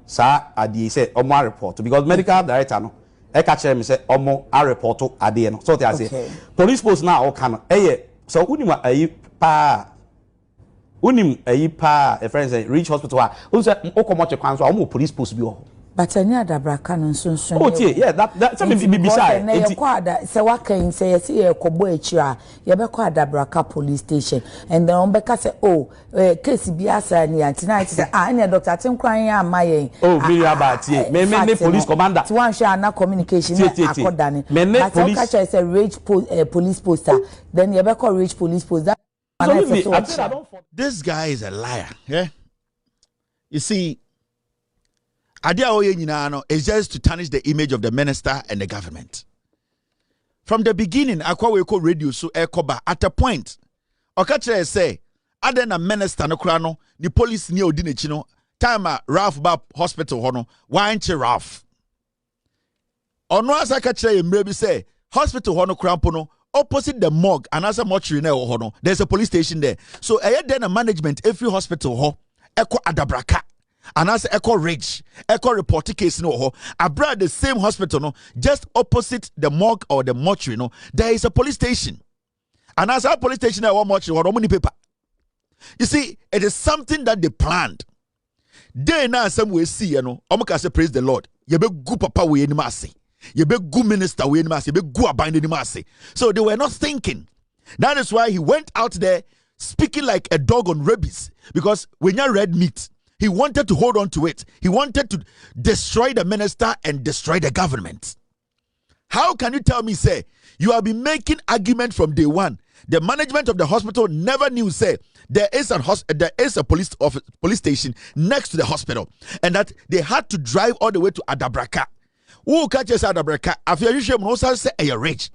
Speaker 5: sir, I say, on my report because medical director, no. I catch him say omo a report to ade no so they say police post now all can so unim ayi pa a friend say reach hospital who say o come out kwan so omo police post bi o
Speaker 4: but any adabraka no nso
Speaker 5: oh yeah that something be beside
Speaker 4: e kwada say wakan say yes e kobo achira ye be kwa adabraka police station and then on be ka say oh case bi asa ni antina say any doctor Tenkorang ya amaye
Speaker 5: oh very about here me police commander
Speaker 4: ti wan share na communication akoda ni
Speaker 5: me police
Speaker 4: catch say rage police poster then ye be call rage police post that
Speaker 1: this guy is a liar, yeah. You see, it's just to tarnish the image of the minister and the government. From the beginning, Akwa radio so ekoba at a point. Okache say, other than minister no krano, the police ni odinechino, time Ralph Bab hospital hono, wanche Ralph. Ono asakache mrebi say, hospital hono krampono, opposite the morgue, and as a mortuary hono, there's a police station there. So then a management, every hospital ho, eko adabraka. And as echo rage, echo report case no ho, abroad the same hospital no, just opposite the morgue or the mortuary no, there is a police station. And as our police station there one mortuary or many paper. You see, it is something that they planned. They now some way see you know, omuka say praise the Lord. You be good papa we any mercy. You be good minister we any mercy. You be good abide any mercy. So they were not thinking. That is why he went out there speaking like a dog on rabies. Because when you red meat, he wanted to hold on to it. He wanted to destroy the minister and destroy the government. How can you tell me, say, you have been making argument from day one? The management of the hospital never knew, say, there is a police station next to the hospital, and that they had to drive all the way to Adabraka. Who catches Adabraka? After you say a rich.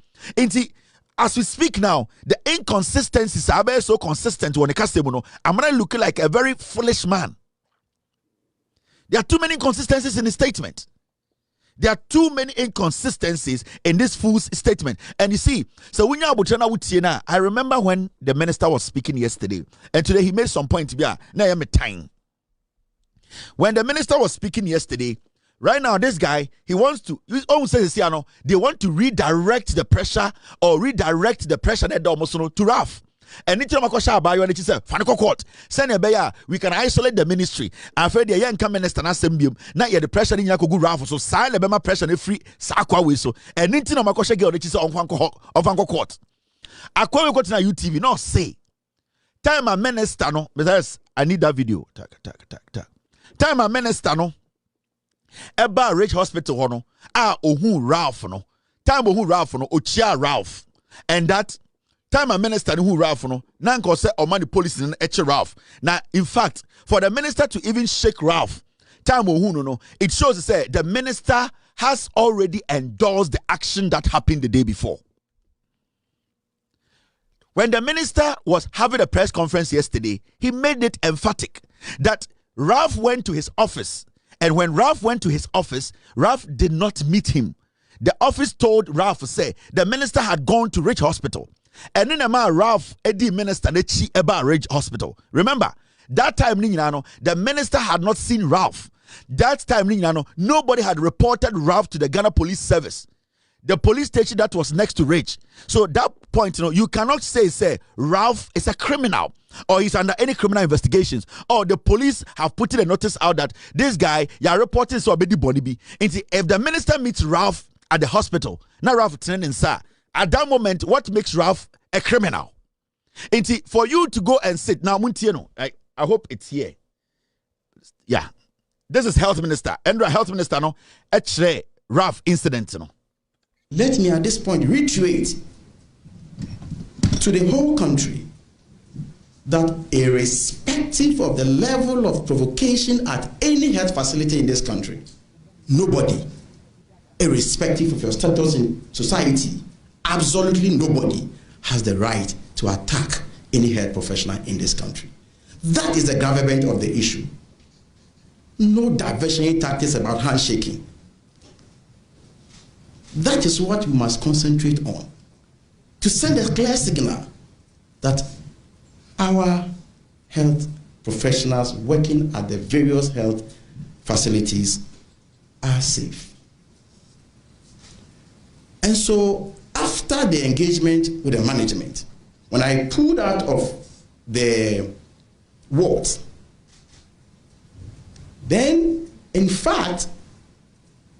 Speaker 1: As we speak now, the inconsistencies are so consistent when the I'm gonna look like a very foolish man. There are too many inconsistencies in the statement. There are too many inconsistencies in this fool's statement. And you see, so when I remember when the minister was speaking yesterday, and today he made some point. When the minister was speaking yesterday, right now this guy, he wants to, they want to redirect the pressure to Ralph. And it's court. We can isolate the ministry. I'm afraid the young minister na sembium. Not yet the pressure in Yakugu Ralph. So silent bema pressure free sakwa wiso. And it's no makosha girl that is on court. Akwa we na UTV. No say. Time a minister no. I need that video. Time a minister no. Eba Rich Hospital hono. Ohun Ralph no. Time ohun Ralph no. Ochia Ralph. And that time a minister who Ralph no nanko say omani police in Ralph. Now in fact for the minister to even shake Ralph time no it shows to say the minister has already endorsed the action that happened the day before. When the minister was having a press conference yesterday, he made it emphatic that Ralph went to his office. And when Ralph went to his office, Ralph did not meet him. The office told Ralph, say, the minister had gone to Ridge Hospital. And then Ralph, Eddie minister, about Ridge Hospital. Remember, that time, the minister had not seen Ralph. That time, nobody had reported Ralph to the Ghana Police Service. The police station that was next to Ridge. So that point, you cannot say Ralph is a criminal or he's under any criminal investigations, or the police have put a notice out that this guy, you're reporting so if the minister meets Ralph at the hospital, now Ralph training sir, at that moment, what makes Ralph a criminal? For you to go and sit now, I hope it's here. Yeah, this is health minister, Andrew health minister, no, actually Ralph incident, no.
Speaker 6: Let me at this point reiterate to the whole country that irrespective of the level of provocation at any health facility in this country, nobody, irrespective of your status in society, absolutely nobody has the right to attack any health professional in this country. That is the gravamen of the issue. No diversionary tactics about handshaking. That is what we must concentrate on, to send a clear signal that our health professionals working at the various health facilities are safe. And so after the engagement with the management, when I pulled out of the wards, then in fact,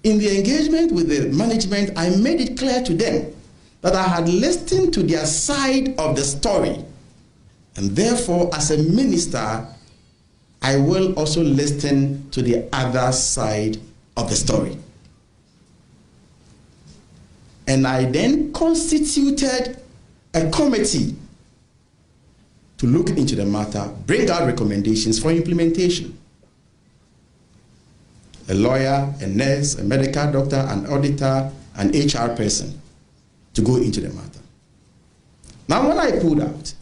Speaker 6: in the engagement with the management, I made it clear to them that I had listened to their side of the story. And therefore, as a minister, I will also listen to the other side of the story. And I then constituted a committee to look into the matter, bring out recommendations for implementation. A lawyer, a nurse, a medical doctor, an auditor, an HR person to go into the matter. Now, when I pulled out,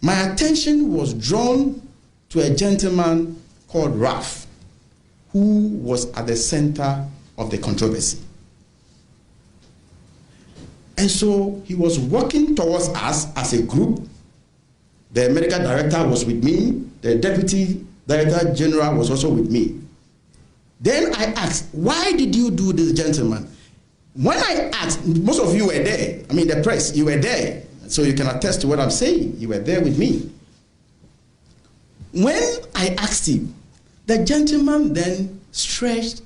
Speaker 6: my attention was drawn to a gentleman called Ralph, who was at the center of the controversy. And so he was working towards us as a group. The medical director was with me. The deputy director general was also with me. Then I asked, why did you do this, gentleman? When I asked, most of you were there. I mean, the press, you were there. So you can attest to what I'm saying. You were there with me. When I asked him, the gentleman then stretched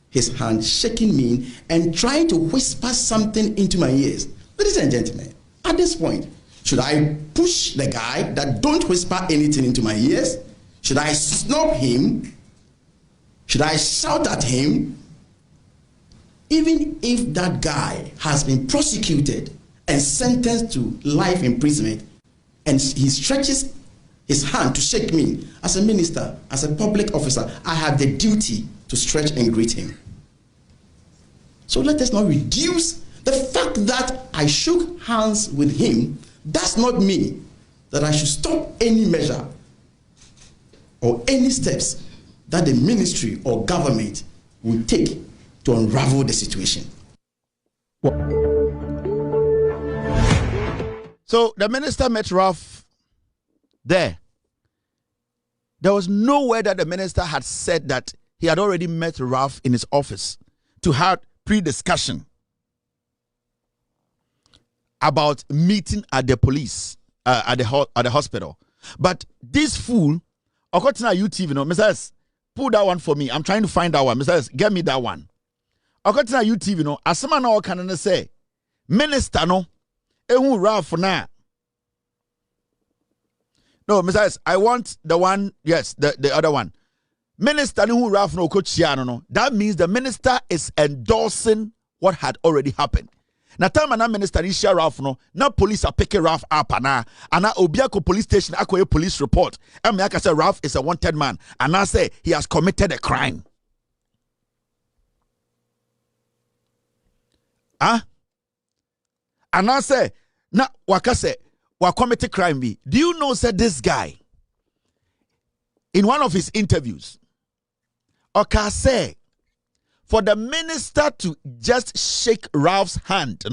Speaker 6: his hand, shaking me and trying to whisper something into my ears. Ladies and gentlemen, at this point, should I push the guy that don't whisper anything into my ears? Should I snub him? Should I shout at him? Even if that guy has been prosecuted and sentenced to life imprisonment, and he stretches his hand to shake me, as a minister, as a public officer, I have the duty to stretch and greet him. So let us not reduce the fact that I shook hands with him does not mean that I should stop any measure or any steps that the ministry or government will take to unravel the situation.
Speaker 1: So the minister met Ralph there. There was nowhere that the minister had said that he had already met Ralph in his office to have pre-discussion about meeting at the police, at the hospital. But this fool, according to UTV, Mr. S, pull that one for me. I'm trying to find that one. Mr. S, get me that one. According to UTV, as someone now can say, minister no, Ralph na. No, Mr. S, I want the one, yes, the other one. Minister who Ralph no coach no. That means the minister is endorsing what had already happened. Na time na minister is share Ralph no, na police are picking Ralph up and Obiako police station a police report. And me say Ralph is a wanted man, and I say he has committed a crime. And I say na wakase wa commit crime be. Do you know said this guy in one of his interviews Oka say for the minister to just shake Ralph's hand,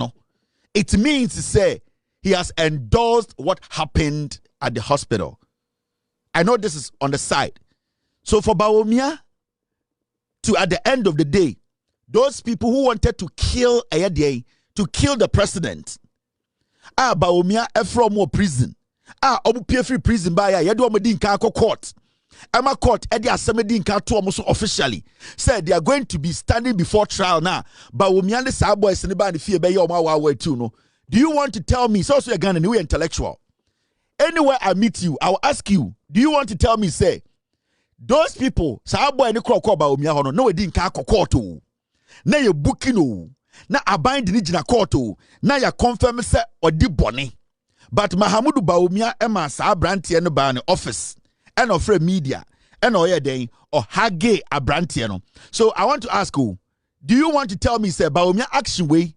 Speaker 1: it means to say he has endorsed what happened at the hospital. I know this is on the side. So for Bawumia to at the end of the day, those people who wanted to kill Ayadei, to kill the president, Bawumia from more prison. Obu free prison by Yadu Amedin Kako court. Emma court Eddie Asamedin Kato almost officially said they are going to be standing before trial now. Bawumia the Sabo is anybody fear by your way too. No. Do you want to tell me? So also again a new intellectual. Anywhere I meet you, I will ask you, do you want to tell me, say, those people, Sabo and the Kroko Bawumia Hono, no, it didn't Kako court. Na ye booking na abind the Nijina court, na ya confirm se or di boni. But Mahamudu Bawumia Emma Sa Branti and the office. And of media, and or day or hage a brantiano. So I want to ask you, do you want to tell me, say, Bawumia action way?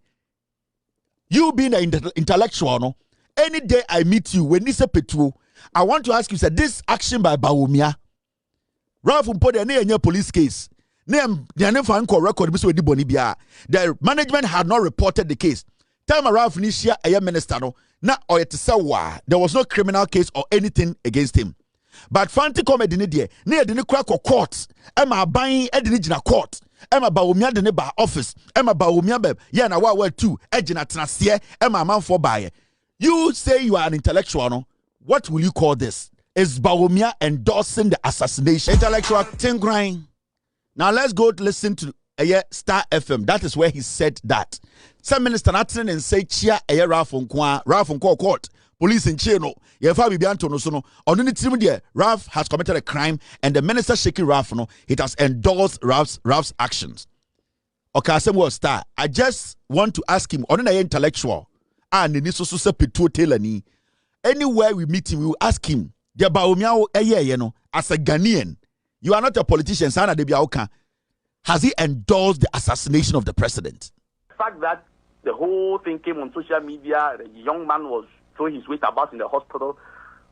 Speaker 1: You being an intellectual, no? Any day I meet you, when this a petro, I want to ask you, say, this action by Bawumia, Ralph put a police case. The management had not reported the case. Tell me, Ralph Nishia, a minister, no, na or there was no criminal case or anything against him. But Fanti comedy near the crack or court, Emma buying Edinigina court, Emma Bawumia the neighbor office, Emma Bawumia beb, Yana Wa 2, Edina Trasia, Emma man for buyer. You say you are an intellectual, no? What will you call this? Is Bawumia endorsing the assassination? Intellectual Tenkorang. Now let's go to listen to Star FM. That is where he said that. Some minister Nathan and say Chia Ralph Nkwa court. Police in Chino, Ralph has committed a crime, and the minister shaking Ralph, it has endorsed Ralph's actions. Okay, Star. I just want to ask him on an intellectual, and anywhere we meet him, we will ask him, as a Ghanaian, you are not a politician, has he endorsed the assassination of the president?
Speaker 3: The fact that the whole thing came on social media, the young man was throwing his weight about in the hospital,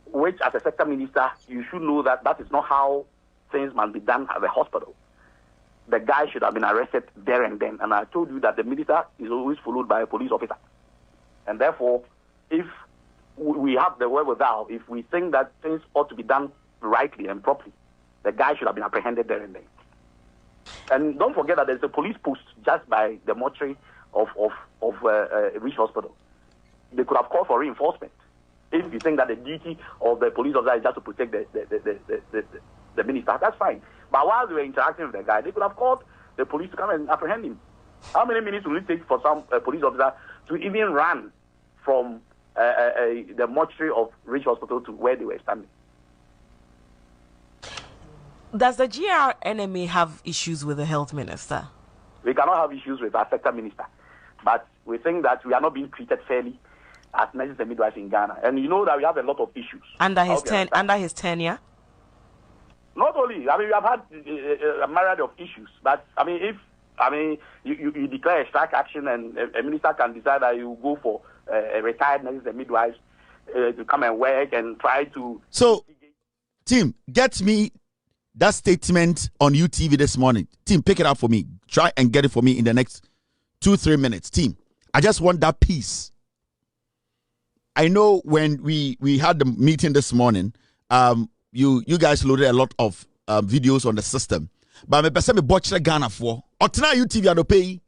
Speaker 3: which as a sector minister, you should know that that is not how things must be done at the hospital. The guy should have been arrested there and then. And I told you that the minister is always followed by a police officer. And therefore, if we have the wherewithal, if we think that things ought to be done rightly and properly, the guy should have been apprehended there and then. And don't forget that there's a police post just by the mortuary of Rich Hospital. They could have called for reinforcement. If you think that the duty of the police officer is just to protect the minister, that's fine. But while they were interacting with the guy, they could have called the police to come and apprehend him. How many minutes will it take for some police officer to even run from the mortuary of Rich Hospital to where they were standing?
Speaker 7: Does the GRNMA have issues with the health minister?
Speaker 3: We cannot have issues with our sector minister. But we think that we are not being treated fairly as nurses and midwives in Ghana. And you know that we have a lot of issues.
Speaker 7: Under his tenure?
Speaker 3: Not only. We have had a myriad of issues. But, if you declare a strike action and a minister can decide that you go for a retired nurses and midwives to come and work and try to...
Speaker 1: So, Tim, get me that statement on UTV this morning. Tim, pick it up for me. Try and get it for me in the next 2-3 minutes. Team, I just want that piece. I know when we had the meeting this morning, you guys loaded a lot of videos on the system. But me pese me botch Ghana for. Otna UTV ado pay.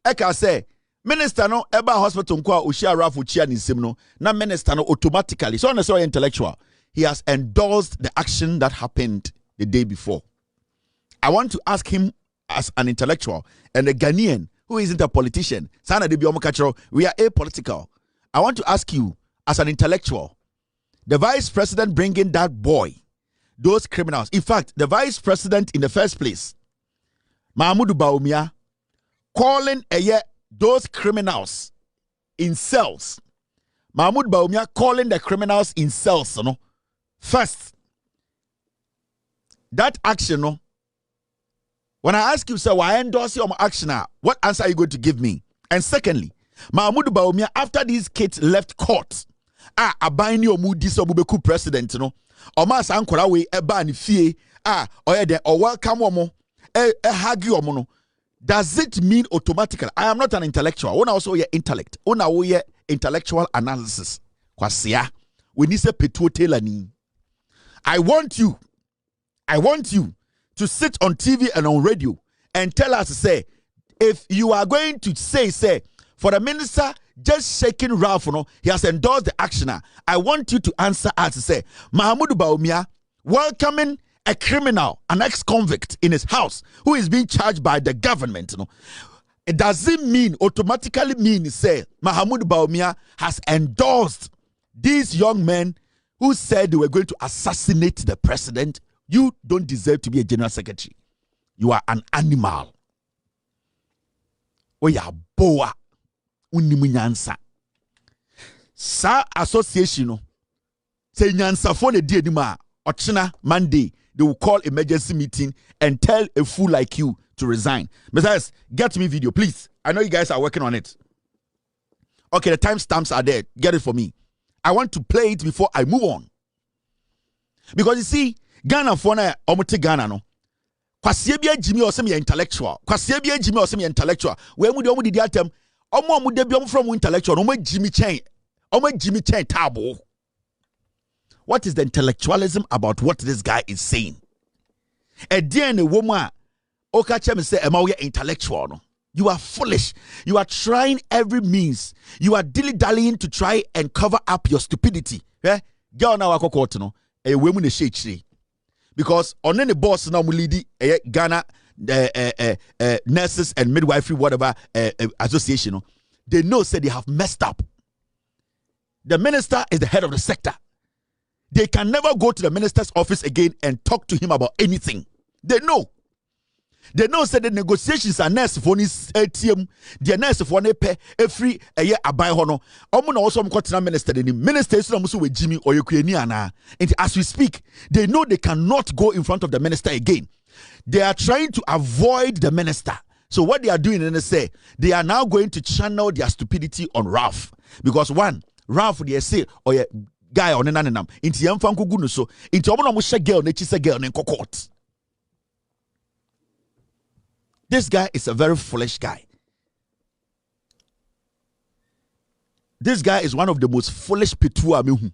Speaker 1: Eka say minister no eba hospital nko Oshia Rafu chia ni sim no na minister no automatically. So on so intellectual. He has endorsed the action that happened the day before. I want to ask him as an intellectual and a Ghanaian who isn't a politician. We are apolitical. I want to ask you, as an intellectual, the vice president bringing that boy, those criminals. In fact, the vice president in the first place, Mahamudu Bawumia, calling those criminals in cells. Mahamudu Bawumia calling the criminals in cells. First, that action, when I ask you, sir, why endorse your action? What answer are you going to give me? And secondly, Mahmoud Bawumia, after these kids left court, abaini omudi so bubeku president no. Oma sankora we eba ni fie, oye de o welcome omo, hagi omo no. Does it mean automatically? I am not an intellectual. Una also ye intellect. Una wo ye intellectual analysis. Kwasia. We need se petuo telani. I want you to sit on TV and on radio and tell us, say, if you are going to say, for the minister just shaking Ralph, he has endorsed the actioner. I want you to answer us, say, Mahmoud Bawumia welcoming a criminal, an ex-convict in his house who is being charged by the government. It doesn't automatically mean, say, Mahmoud Bawumia has endorsed these young men who said they were going to assassinate the president. You don't deserve to be a general secretary. You are an animal. Oya boa unimunyansa. Sa association say nyansa for the day ma ochina Monday they will call emergency meeting and tell a fool like you to resign. Besides, get me video, please. I know you guys are working on it. Okay, the timestamps are there. Get it for me. I want to play it before I move on. Because you see, Ghana for na omote Ghana no. Kwasie bia Jimmy or some intellectual. Kwasie bia Jimmy or some intellectual. Where would you the atem? Omo mu de bi from intellectual. Omo Jimmy Chen. Omo Jimmy Chen tabo. What is the intellectualism about what this guy is saying? A DNA woman, Okachem say, am I intellectual? No? You are foolish. You are trying every means. You are dilly-dallying to try and cover up your stupidity. Eh? A woman is shady. Because on any boss now lead Ghana nurses and midwifery whatever association, they know say they have messed up. The minister is the head of the sector. They can never go to the minister's office again and talk to him about anything. They know. They know say the negotiations are nurse for this ATM. The nurse for ne pay every a year abai hono. Omo na also mko minister. The minister is not with Jimmy or Ukraine ana. And as we speak, they know they cannot go in front of the minister again. They are trying to avoid the minister. So what they are doing, and they say they are now going to channel their stupidity on Ralph, because one Ralph they say or yeah, guy on nanam into yamfanku gunu so into omo na mo she girl na chi se girl na court. This guy is a very foolish guy. This guy is one of the most foolish petua mehu.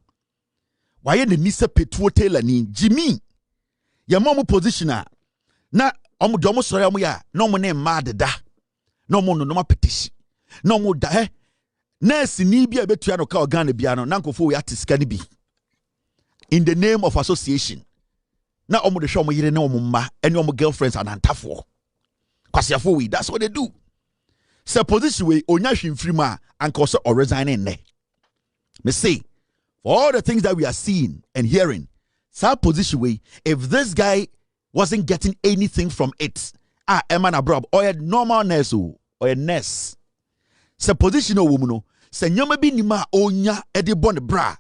Speaker 1: Why the nisa petuo tailor ni Jimmy? Ya momu positioner. Na omu domo sorry omu ya no mo ne mad da. No mo no petition. No mo da nurse ni bia betua no ka organ bia no nankofo we atiska ni bi. In the name of association. Na omu de show omu yire na omu ma ene omu girlfriends and antafo. That's what they do. So position way onyashim frima and cause or resigning ne. Me say for all the things that we are seeing and hearing, so position way if this guy wasn't getting anything from it, eman abroad or a normal nurse or a nurse. So position o woman se nyoma bi nima onya edi bon bra.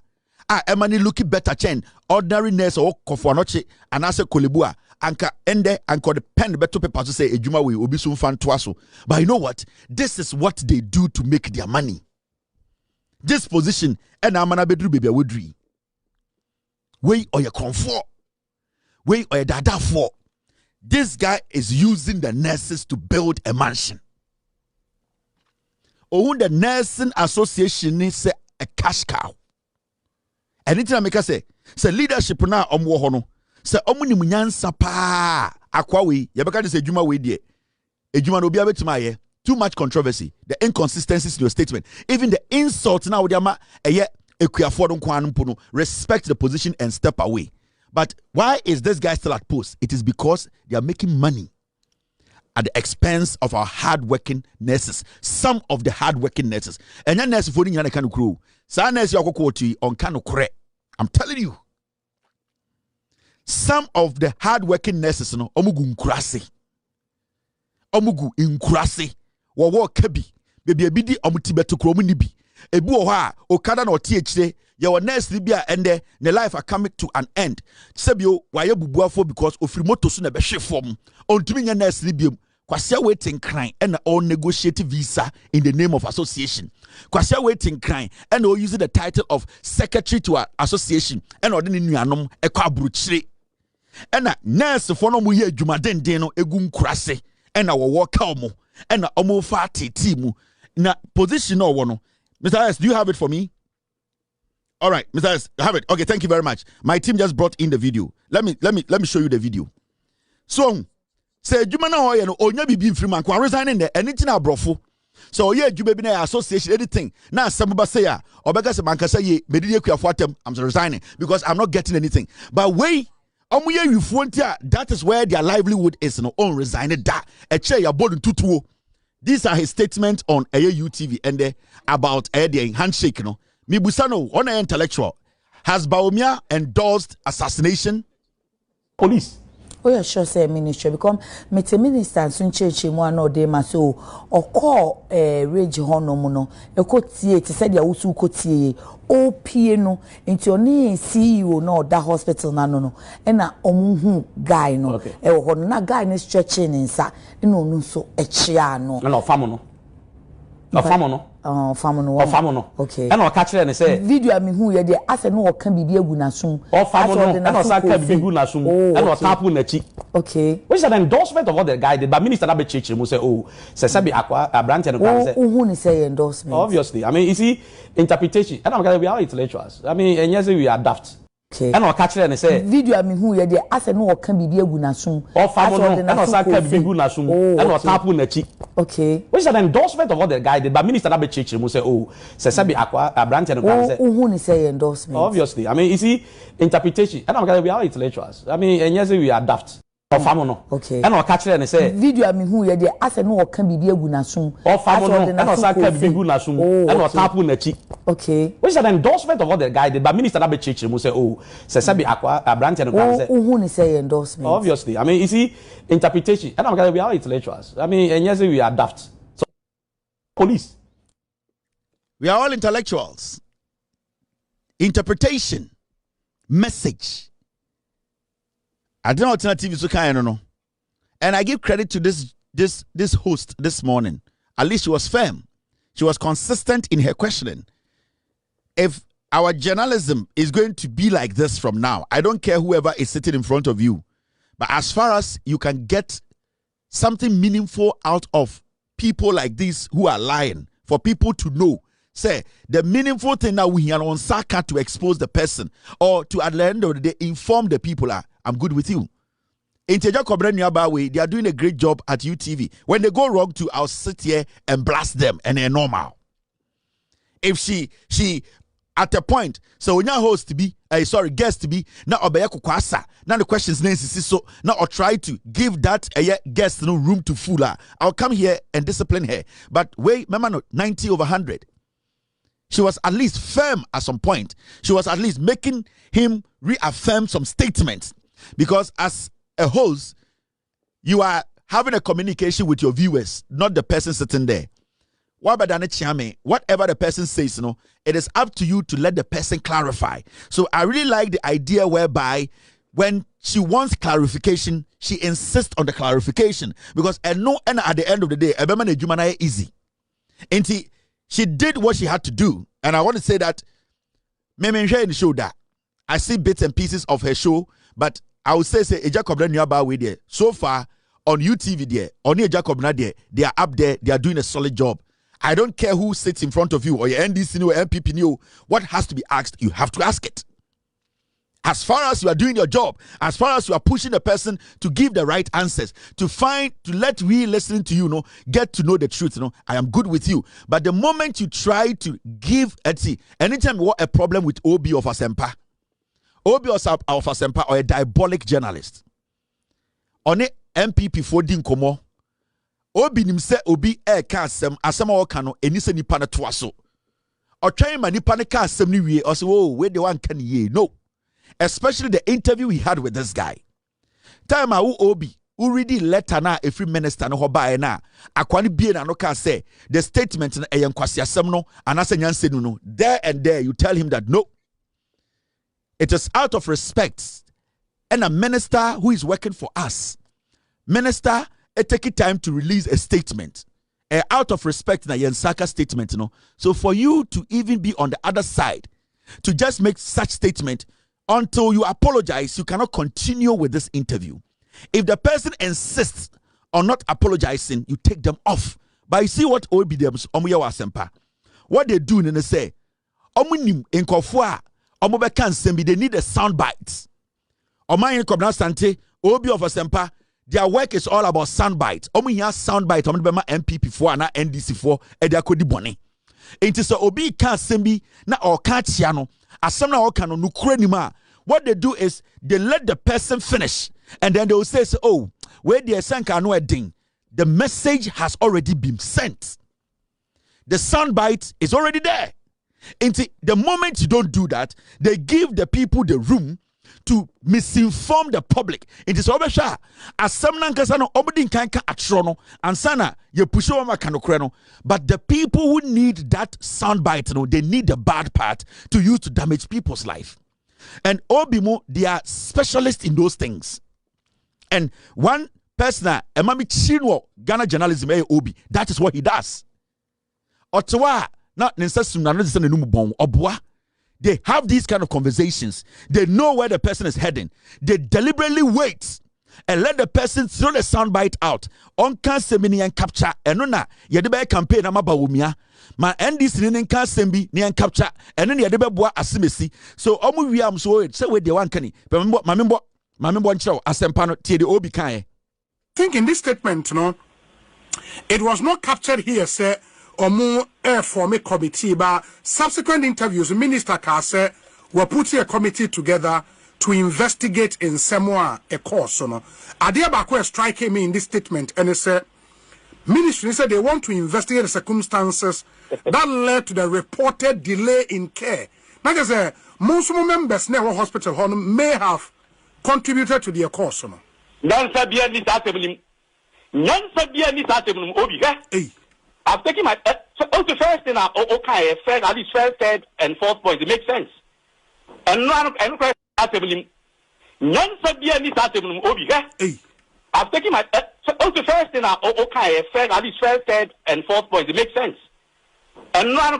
Speaker 1: Emani looking better chen ordinary nurse or kofoanoche and ase kolebua. Anka ende anko the pen beto paper to say ejuma we obi so fan twaso. But you know what? This is what they do to make their money. This position and amana bedru baby wodri. We or your comfort. We or your dada for. This guy is using the nurses to build a mansion. Oh, the nursing association is a cash cow. Anything I make us say leadership na omwo ho no. Se omuni munyansa pa akwa we yebeka de se adwuma we de adwuma no obi abetima ye too much controversy, the inconsistencies in your statement, even the insult now with yama eye ekuafo do kwan mpo no, respect the position and step away. But why is this guy still at post? It is because they are making money at the expense of our hard-working nurses. Some of the hard-working nurses. And your nurse for the kind of crew. Sa nurse you on kind of correct. I'm telling you. Some of the hard-working nurses, no, omugu nkurase. Omugu nkurase. Wawo kebi. Baby ebidi omutibeto kromu nibi. Ebu oha okada no THD. Your nurse libya and the life are coming to an end. Sebio waye bubuafo because ofrimoto so na be hwe form. Ontumi nya nurse libium. Kwasia waiting crying and all negotiate visa in the name of association. Kwasia waiting crying and all using the title of secretary to our association and ordinary nuanom ekwa bruchire. And nurse for no muye jumaden deno egun krase and our work omo and omo fati timu na position or one. Mr. S, do you have it for me? All right, Mr. S, have it. Okay, thank you very much. My team just brought in the video. Let me show you the video. So say jumana oye no onya bibi mfiri man kwa resigning there anything abrofo. So yeah, jube bi na association anything. Na asem say ya obega se man kasa ye medidi akuafo atem I'm resigning because I'm not getting anything. But wait, that is where their livelihood is no on resigning that. These are his statements on UTV and about the handshake no. Mibusano on an intellectual. Has Baumia endorsed assassination?
Speaker 4: Police. Oh, yeah, sure, say minister. Because Mete Minister Sunchechi Mwano de Maso or call Rage Honomono, a cotier to say the Usu cotier, O piano into your knee, CEO no that hospital no, and a omuhu guy no, or na guy is stretching inside, no, so a chiano. No, famono. No, famono. Famono. Okay. And I'll catch it and say, video I mean, who you're there, as I know, can be a gunasum. Or famono, and I'll can be gunasum, and I'll tap on the cheek. Okay. Which is an endorsement of what the guy did, but Minister Abechichi will say, oh, Sasabi Aqua, a branch and a who say endorsement. Obviously, I mean, you see, interpretation, and I'm going to be our intellectuals. I mean, and yes, we adapt. Okay. And I'll catch it and say, video I mean, who you're there, as I know, can be a gunasum. Or famono, and I'll can be gunasum, and I'll tap on the cheek. Okay. Which is an endorsement of what the guy did, but Minister Abechichi will say, oh, Sasabi Aqua, a branch and a who say endorsement. Obviously, I mean, you see, interpretation, and I'm going to be our intellectuals. I mean, and yes, we adapt. Or famono. Okay. And I'll catch it and say, video I mean, who you're there, as I know, can be a gunasum. Or famono, and I'll can be gunasum, and I'll tap on the cheek. Okay. Which is an endorsement of what the guy did, but Minister Abechichi will say, oh, Sasabi Aqua, a branch and a who say endorsement. Obviously, I mean, you see, interpretation, and I'm going to be our intellectuals. I mean, and yes, we adapt. So, police. We are all intellectuals. Interpretation, message. I don't know alternative so kind no. And I give credit to this host this morning. At least she was firm. She was consistent in her questioning. If our journalism is going to be like this from now, I don't care whoever is sitting in front of you. But as far as you can get something meaningful out of people like this who are lying, for people to know, say, the meaningful thing that we are on Saka to expose the person or to at the end of the day inform the people are, I'm good with you. In Teja Kobra Nyabawe, they are doing a great job at UTV. When they go wrong to, I'll sit here and blast them and they're normal. If she at a point, so when your host to be, guest to be, now obeya kwasa. Now the questions so now I'll try to give that guest no room to fool her. I'll come here and discipline her. But wait, remember 90 over 100. She was at least firm at some point. She was at least making him reaffirm some statements. Because as a host, you are having a communication with your viewers, not the person sitting there. Whatever the person says, it is up to you to let the person clarify. So I really like the idea whereby when she wants clarification, she insists on the clarification. Because at the end of the day, easy. And she did what she had to do. And I want to say that in the show that I see bits and pieces of her show, but I would say Eja Kobra Nyaba way there. So far on UTV there, on Eja Kobra there, they are up there, they are doing a solid job. I don't care who sits in front of you or your NDC or MPP, what has to be asked, you have to ask it. As far as you are doing your job, as far as you are pushing the person to give the right answers, to let we listening to you, get to know the truth, I am good with you. But the moment you try to give, anytime you want a problem with OB of Asempa, OB of Asempa or a diabolic journalist, on a MPP for Dinkomo, OB nimse OB kasem asema wakano enise nipa na tuaso. Or try ma nipa ne kasem ni wie, or say, oh, where the one can ye? No. Especially the interview we had with this guy. Time who Obi, who ready letter na a free minister no hoba na akwani bie na no ka say the statement na eyen kwasi asem no anase nyanse no there and there you tell him that no, it is out of respect and a minister who is working for us, minister
Speaker 1: take time to release a statement. Out of respect, na Yensaka statement, you know. So for you to even be on the other side, to just make such statement until you apologize, you cannot continue with this interview. If the person insists on not apologizing, you take them off. But you see what OBDMs Omuya what they do, and they say, Omunim in Kofua, Omobeka Sembi, they need a sound bites. Omayin Kobna Sante, Obi of Asempa, their work is all about soundbite. Omuya soundbite, Omubema MPP 4 na NDC 4, Edia Kodi Boni. It is Obi can sembi na or kachiano, Asamna or kano nukrenima. What they do is they let the person finish, and then they will say, oh, where the Sanka no ding. The message has already been sent. The soundbite is already there. Into the moment you don't do that, they give the people the room to misinform the public. It is obesha as some nankasano obedin kanka atrono and sana ye pusho makanokreno. But the people who need that soundbite, you know, they need the bad part to use to damage people's life. And Obimo, they are specialists in those things. And one person, Emami Chinwo, Ghana journalism, Obi, that is what he does. Ottawa, not necessarily Obwa. They have these kind of conversations. They know where the person is heading. They deliberately wait and let the person throw the soundbite out. On Kansemini and capture. And no, Yadebe campaign Amabawumia. My NDC in Kansembi, Nian capture, and then Yadebe Boa Asimisi. So, Omu Wiam so say where they want Kenny. But Mamimbo Chow, Asempano, T. the Obi Kaye.
Speaker 2: I think in this statement, no, it was not captured here, sir. Omu for me committee, but subsequent interviews, Minister Kase were putting a committee together to investigate in Samoa a course. No, Adia Bakwe striking me in this statement, and it said, Ministry said they want to investigate the circumstances that led to the reported delay in care. Like I said, most members never hospital may have contributed to the course. No.
Speaker 3: I've taken my the first thing okay, first at least first, third, and fourth point. It makes sense. And none I've taken my the first thing okay, first at least first, third, and fourth point. It makes sense. And none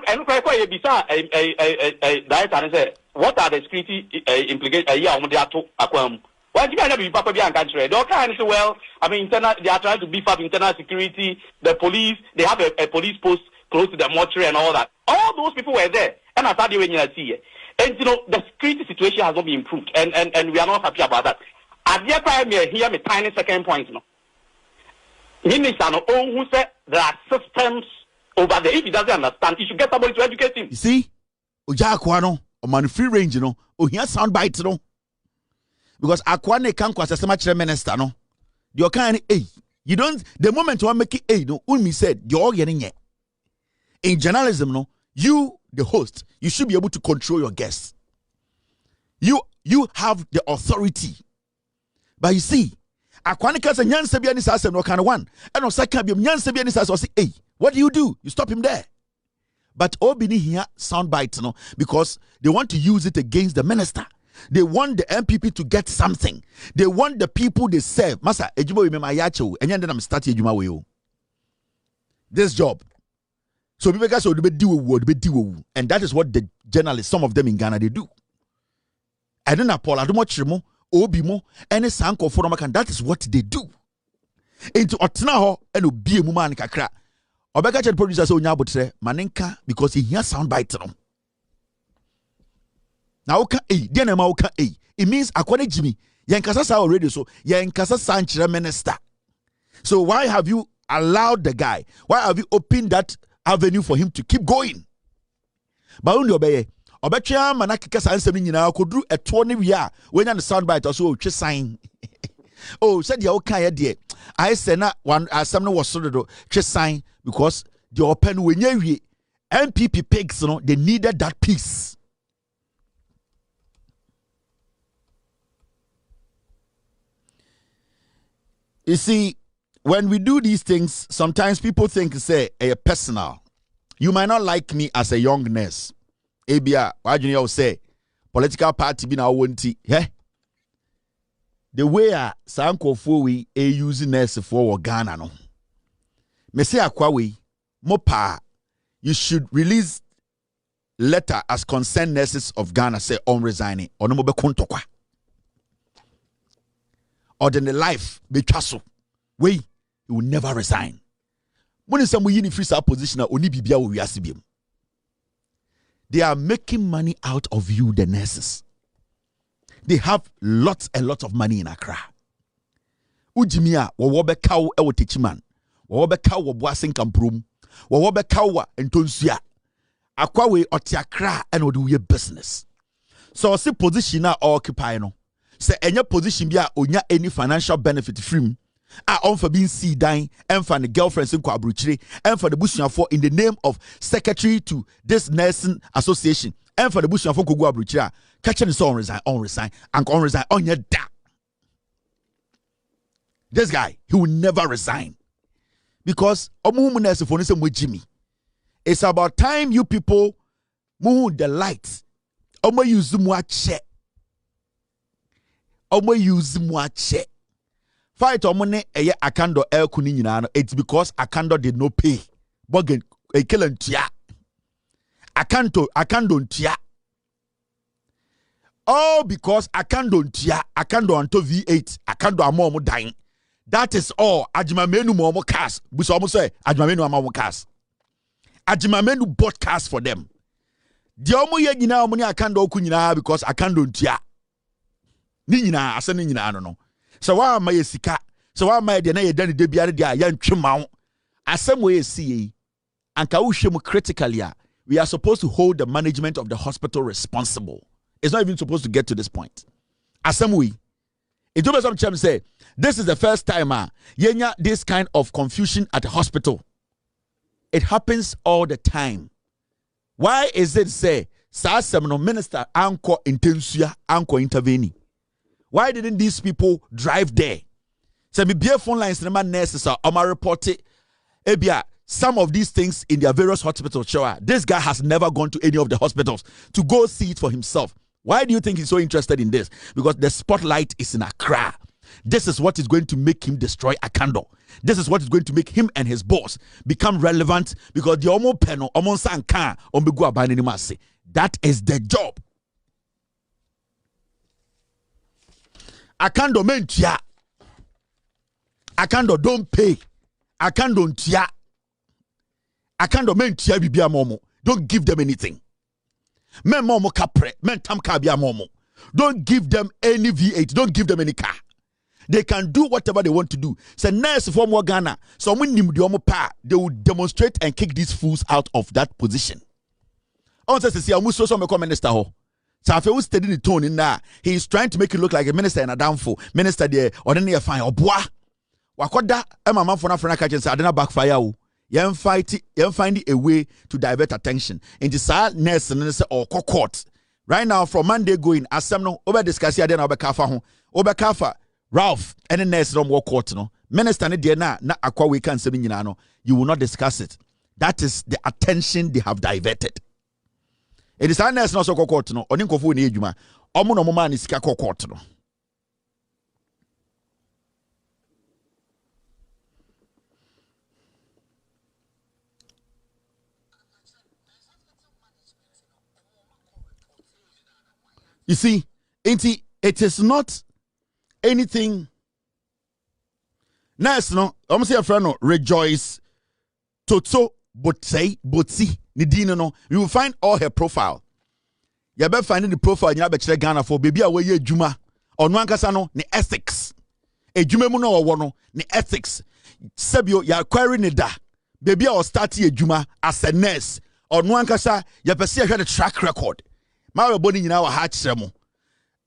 Speaker 3: what are the security implications? Why do you be Papa and country? They kind of say, well, I mean, they are trying to beef up internal security. The police, they have a police post close to the mortuary and all that. All those people were there, and I thought they were in the and you know, the security situation has not been improved, and we are not happy about that. At the time, here my tiny second point. No, Minister, no, who said there are systems over there. If he doesn't understand, he should get somebody to educate him.
Speaker 1: You see, Oja Akwano, or man free range, you know, or here sound bites, you know. Because Akwane can't as a minister, no. You're kind of you don't the moment you want to make it no, Unmi said you're all getting it. In journalism, no, you, the host, you should be able to control your guests. You have the authority. But you see, Akwane can say Nyan Sebiani Sasa no kind of one. And on second Nyan Sebiani Sasa say, hey, what do? You stop him there. But Obini here sound bites, no, because they want to use it against the minister. They want the MPP to get something. They want the people they serve. Masa, ejuma remember ayacho, and then I'm starting ejuma with you. This job. So people guys will be do, and that is what the journalists, some of them in Ghana, they do. I don't know, Paul. I don't watch Remo, Obimo, and a sanko for Ramakan. That is what they do. Into Otnaho and Obi Muman Kakra. Obeka producer so nyabotre manenka because he hears sound bite. Now, it means according to me, Yankasa already so Yankasa Sanchira minister. So why have you allowed the guy? Why have you opened that avenue for him to keep going? But only obey. Obecha manakika sansemi nyina could do a 20 year when the soundbite also sign. Oh, said the okay dear. I said not one as someone was sort of sign because the open when you MPP pigs, you know, they needed that peace. You see, when we do these things, sometimes people think say personal. You might not like me as a young nurse. Abia, why do you say political party be now won't yeah? the way sanko for we use nurse for Ghana no. Me say akwa we mopa you should release letter as concerned nurses of Ghana say on resigning or no be kontokwa. Or then the life be chaso. We will never resign. When some we in free position only bibia we asibim. They are making money out of you, the nurses. They have lots and lots of money in Accra. Ujimia, wawobe kaw ewo techiman. Wawobe kaw wabwasin kamprum. Wawobe kaw entonsia. Akwawe oti Accra and odu ye business. So see position na occupy no. Say any position bia onya any financial benefit from. On for being see dying and for the girlfriends in Kwabruchiri and for the Bushia in the name of secretary to this nursing association and for the Bushia for Kwabruchiri catching his on resign and on resign on your da. This guy, he will never resign because Jimmy. It's about time you people move the lights. Use more check. Use more check. Fight omone eye Akando el kuni nyina no. It's because Akando did not pay. Bogen ekelen tia. Akando ntia. All because Akando ntia. Akando anto V8. Akando amo dying. That is all. Ajimamenu mo cast. Buso omo say Ajimamenu amo cast. Ajimamenu bought cast for them. Di omo ye nyina omo ni Akando oku nyina because Akando ntia. Ni nyina ase ni nyina no. So why am I sika? So why am I na ye dani de biare dia ya ntwema asem we see anka wo hwem critically we are supposed to hold the management of the hospital responsible. It's not even supposed to get to this point. Asem we it do some chem say this is the first time yenya this kind of confusion at the hospital. It happens all the time. Why is it say sa asem no minister anko intensua anko intervene? Why didn't these people drive there? So, be phone lines, the man nurses are reported. Some of these things in their various hospitals show. This guy has never gone to any of the hospitals to go see it for himself. Why do you think he's so interested in this? Because the spotlight is in Accra. This is what is going to make him destroy Akando. This is what is going to make him and his boss become relevant because the Omo Peno, Omo Sanka, Ombegua Banimasi. That is the job. Akando mentia. Akando don't pay. Akando ntia. Akando mentia bibia momo. Don't give them anything. Men momo kapre. Men tam kabia momo. Don't give them any V8. Don't give them any car. They can do whatever they want to do. So nurse for more Ghana. So when they will demonstrate and kick these fools out of that position. On says see amuso so me minister ho. So if he was studying the tone in there, he is trying to make it look like a minister and a downfall. Minister there, or then you fine. Oboa. Wakoda, Emma man for na catch and say, I didn't backfire. You find a way to divert attention. In the side nurse and say, or court. Right now, from Monday going, as some no over discuss here, then over Kafa, Ralph, and the nurse don't walk court. No, minister, na aqua we can say, you will not discuss it. That is the attention they have diverted. It is an nurse no so court no oni nkofo ni adwuma omo no moma ni sika court no. You see, it is not anything. Nurse no, omo say a friend no Rejoice Toto Botsi Nidino no, you will find all her profile. You better find the profile in your Ghana for baby away Juma or Nwankasa no ni ethics. A Juma muno or one ni ethics. Sebio ya query ni da. Baby or start a Juma as a nurse or Nwankasa ya perceive the track record. My body in our heart semo.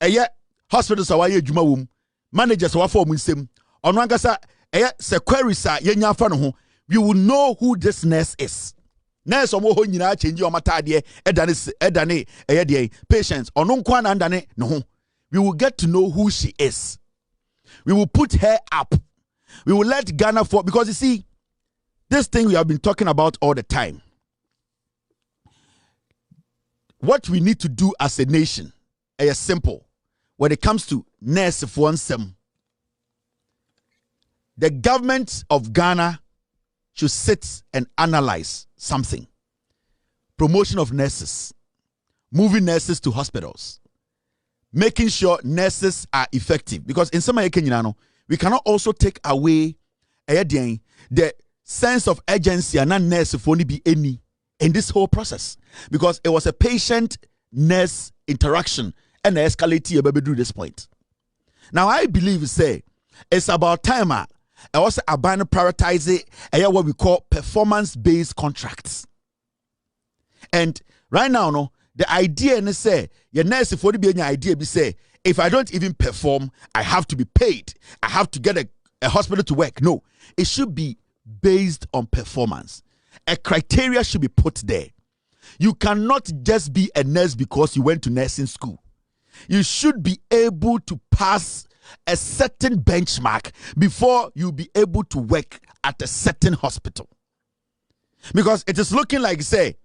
Speaker 1: Yet hospitals are Juma womb. Managers are for Munsem. Or Nwankasa se query sa yenya fano. You will know who this nurse is. Nurse omo ho nyina change o matade edane eyede patients ono nkwa na ndane no ho. We will get to know who she is. We will put her up. We will let Ghana for because you see this thing we have been talking about all the time. What we need to do as a nation is simple. When it comes to nurse for nsem the government of Ghana should sit and analyze something. Promotion of nurses, moving nurses to hospitals, making sure nurses are effective. Because in some way, we cannot also take away the sense of urgency and not nurse if only be any in this whole process. Because it was a patient-nurse interaction and escalated to this point. Now, I believe, say, it's about time I also prioritize what we call performance-based contracts. And right now, no, the idea is say, your nurse if only be any idea be say, if I don't even perform, I have to be paid. I have to get a hospital to work. No, it should be based on performance. A criteria should be put there. You cannot just be a nurse because you went to nursing school. You should be able to pass a certain benchmark before you be able to work at a certain hospital. Because it is looking like, say,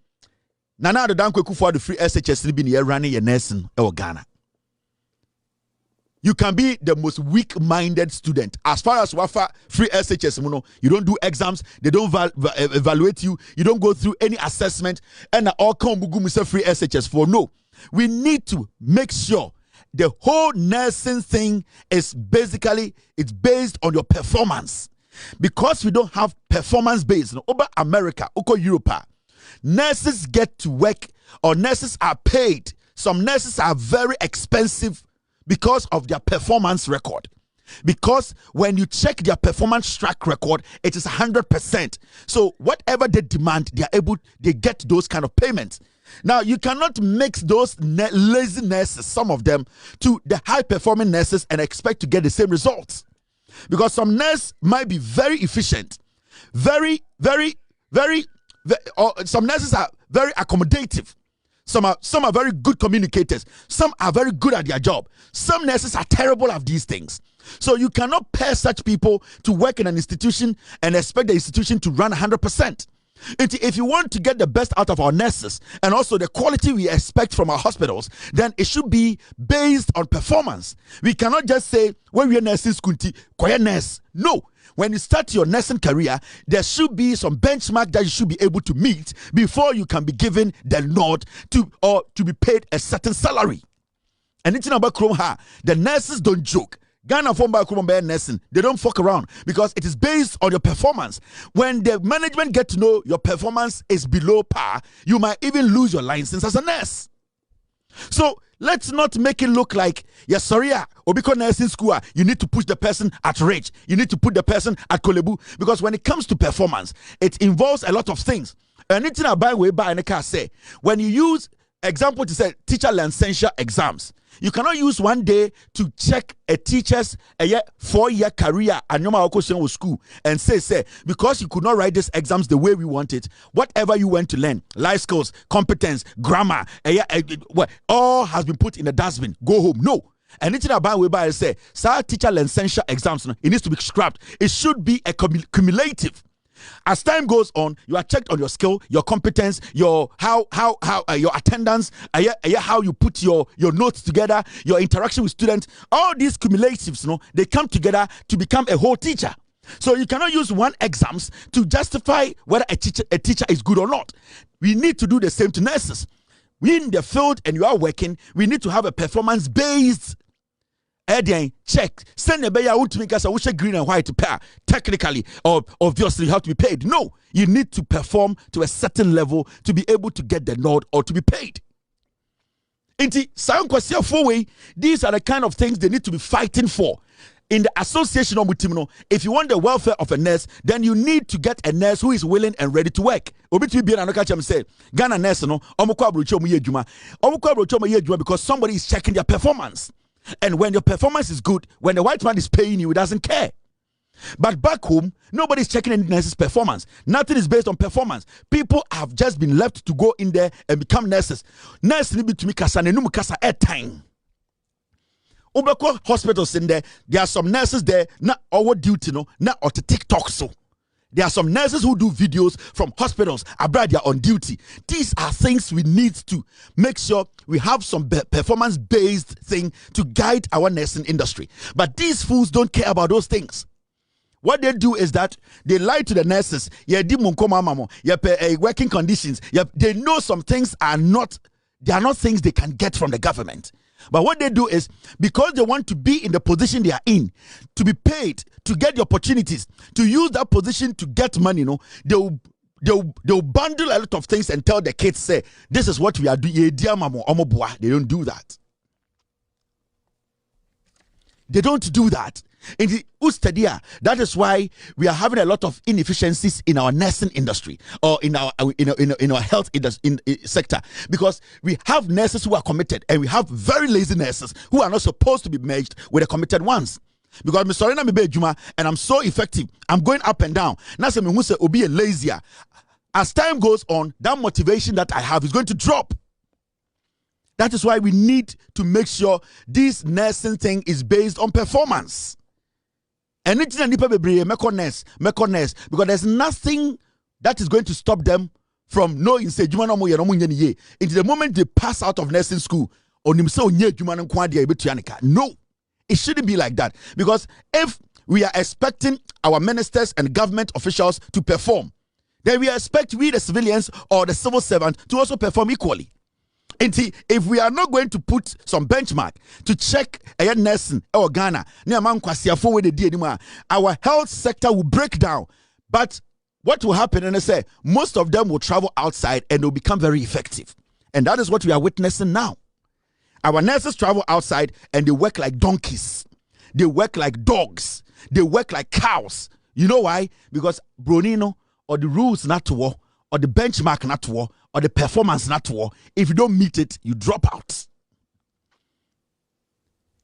Speaker 1: Nana the Dankweku for the free SHS been here running your nursing in Ghana. You can be the most weak-minded student. As far as Wafa free SHS, you don't do exams, they don't evaluate you, you don't go through any assessment, and all come free SHS for no. We need to make sure the whole nursing thing is basically, it's based on your performance. Because we don't have performance-based, over America, over Europe, nurses get to work, or nurses are paid. Some nurses are very expensive because of their performance record. Because when you check their performance track record, it is 100%. So whatever they demand, they get those kind of payments. Now, you cannot mix those lazy nurses, some of them, to the high-performing nurses and expect to get the same results. Because some nurses might be very efficient, some nurses are very accommodative. Some are very good communicators. Some are very good at their job. Some nurses are terrible at these things. So you cannot pair such people to work in an institution and expect the institution to run 100%. If you want to get the best out of our nurses and also the quality we expect from our hospitals, then it should be based on performance. We cannot just say, when we are nursing school, quiet nurse. No. When you start your nursing career, there should be some benchmark that you should be able to meet before you can be given the nod to be paid a certain salary. And it's about the nurses don't joke. Ghana from nursing, they don't fuck around because it is based on your performance. When the management get to know your performance is below par, you might even lose your license as a nurse. So let's not make it look like, yes, sorry, or because nursing school, you need to push the person at rage. You need to put the person at kolebu. Because when it comes to performance, it involves a lot of things. And it's in a by way by and I say, when you use example to say teacher licensure exams, you cannot use one day to check a teacher's 4-year career and normal question with school and say, because you could not write these exams the way we want it, whatever you went to learn, life skills, competence, grammar, all has been put in the dustbin. Go home. No. And it's in a bad way by say, teacher licensure exams, it needs to be scrapped. It should be a cumulative. As time goes on, you are checked on your skill, your competence, your your attendance, how you put your notes together, your interaction with students. All these cumulatives, they come together to become a whole teacher. So you cannot use one exams to justify whether a teacher is good or not. We need to do the same to nurses. We in the field and you are working, we need to have a performance-based check. Send a bayer to make us a green and white pair. Technically, or obviously, you have to be paid. No, you need to perform to a certain level to be able to get the nod or to be paid. These are the kind of things they need to be fighting for. In the association of Mutimno, if you want the welfare of a nurse, then you need to get a nurse who is willing and ready to work. Ghana nurse because somebody is checking their performance. And when your performance is good, when the white man is paying you, he doesn't care. But back home, nobody's checking any nurse's performance. Nothing is based on performance. People have just been left to go in there and become nurses. Nurse need to make kasa nenum kasa airtime. Ubeko hospitals in there are some nurses there, not our duty, not or to TikTok so. There are some nurses who do videos from hospitals abroad. They are on duty. These are things we need to make sure we have some performance-based thing to guide our nursing industry. But these fools don't care about those things. What they do is that they lie to the nurses. Working conditions. They know some things are not things they can get from the government. But what they do is, because they want to be in the position they are in, to be paid, to get the opportunities, to use that position to get money, they'll bundle a lot of things and tell the kids, say, this is what we are doing. They don't do that. They don't do that. In the Ustadia, that is why we are having a lot of inefficiencies in our nursing industry or in our health sector, because we have nurses who are committed and we have very lazy nurses who are not supposed to be merged with the committed ones. Because Mr. Sorena Mibe Juma and I'm so effective, I'm going up and down. Now say who say obi lazier. As time goes on, that motivation that I have is going to drop. That is why we need to make sure this nursing thing is based on performance. And it's because there's nothing that is going to stop them from knowing say into the moment they pass out of nursing school, no, it shouldn't be like that. Because if we are expecting our ministers and government officials to perform, then we expect we the civilians or the civil servants to also perform equally. And if we are not going to put some benchmark to check a nursing or Ghana, our health sector will break down. But what will happen? And I say most of them will travel outside and will become very effective. And that is what we are witnessing now. Our nurses travel outside and they work like donkeys. They work like dogs. They work like cows. You know why? Because Bronino or the rules not to war or the benchmark not to war or the performance not to war. If you don't meet it, you drop out.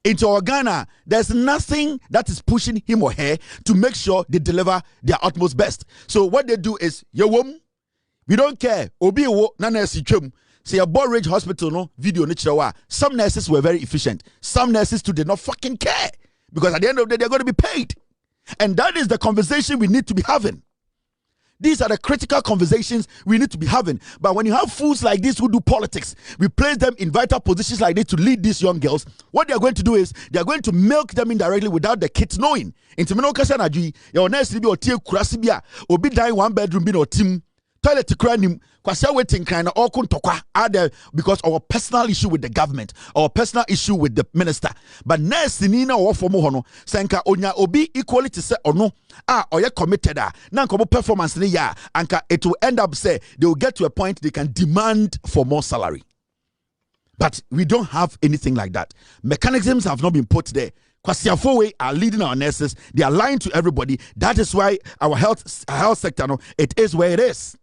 Speaker 1: Into our Ghana, there's nothing that is pushing him or her to make sure they deliver their utmost best. So what they do is, we don't care. Obi wo na nurse chum. Say a Ridge Hospital no video nichirawa. Some nurses were very efficient. Some nurses too did not fucking care, because at the end of the day they're going to be paid. And that is the conversation we need to be having. These are the critical conversations we need to be having. But when you have fools like this who do politics, we place them in vital positions like this to lead these young girls, what they are going to do is they are going to milk them indirectly without the kids knowing. Your nurse will be obi dying one bedroom bin or team toilet to cry him waiting kind of all because our personal issue with the government, our personal issue with the minister. But nurse nina or for mohono senka onya obi equally to say or no or you committed na performance ni ya anka it will end up say they will get to a point they can demand for more salary. But we don't have anything like that. Mechanisms have not been put there. Kwasiafowe are leading our nurses. They are lying to everybody. That is why our health sector, no, it is where it is.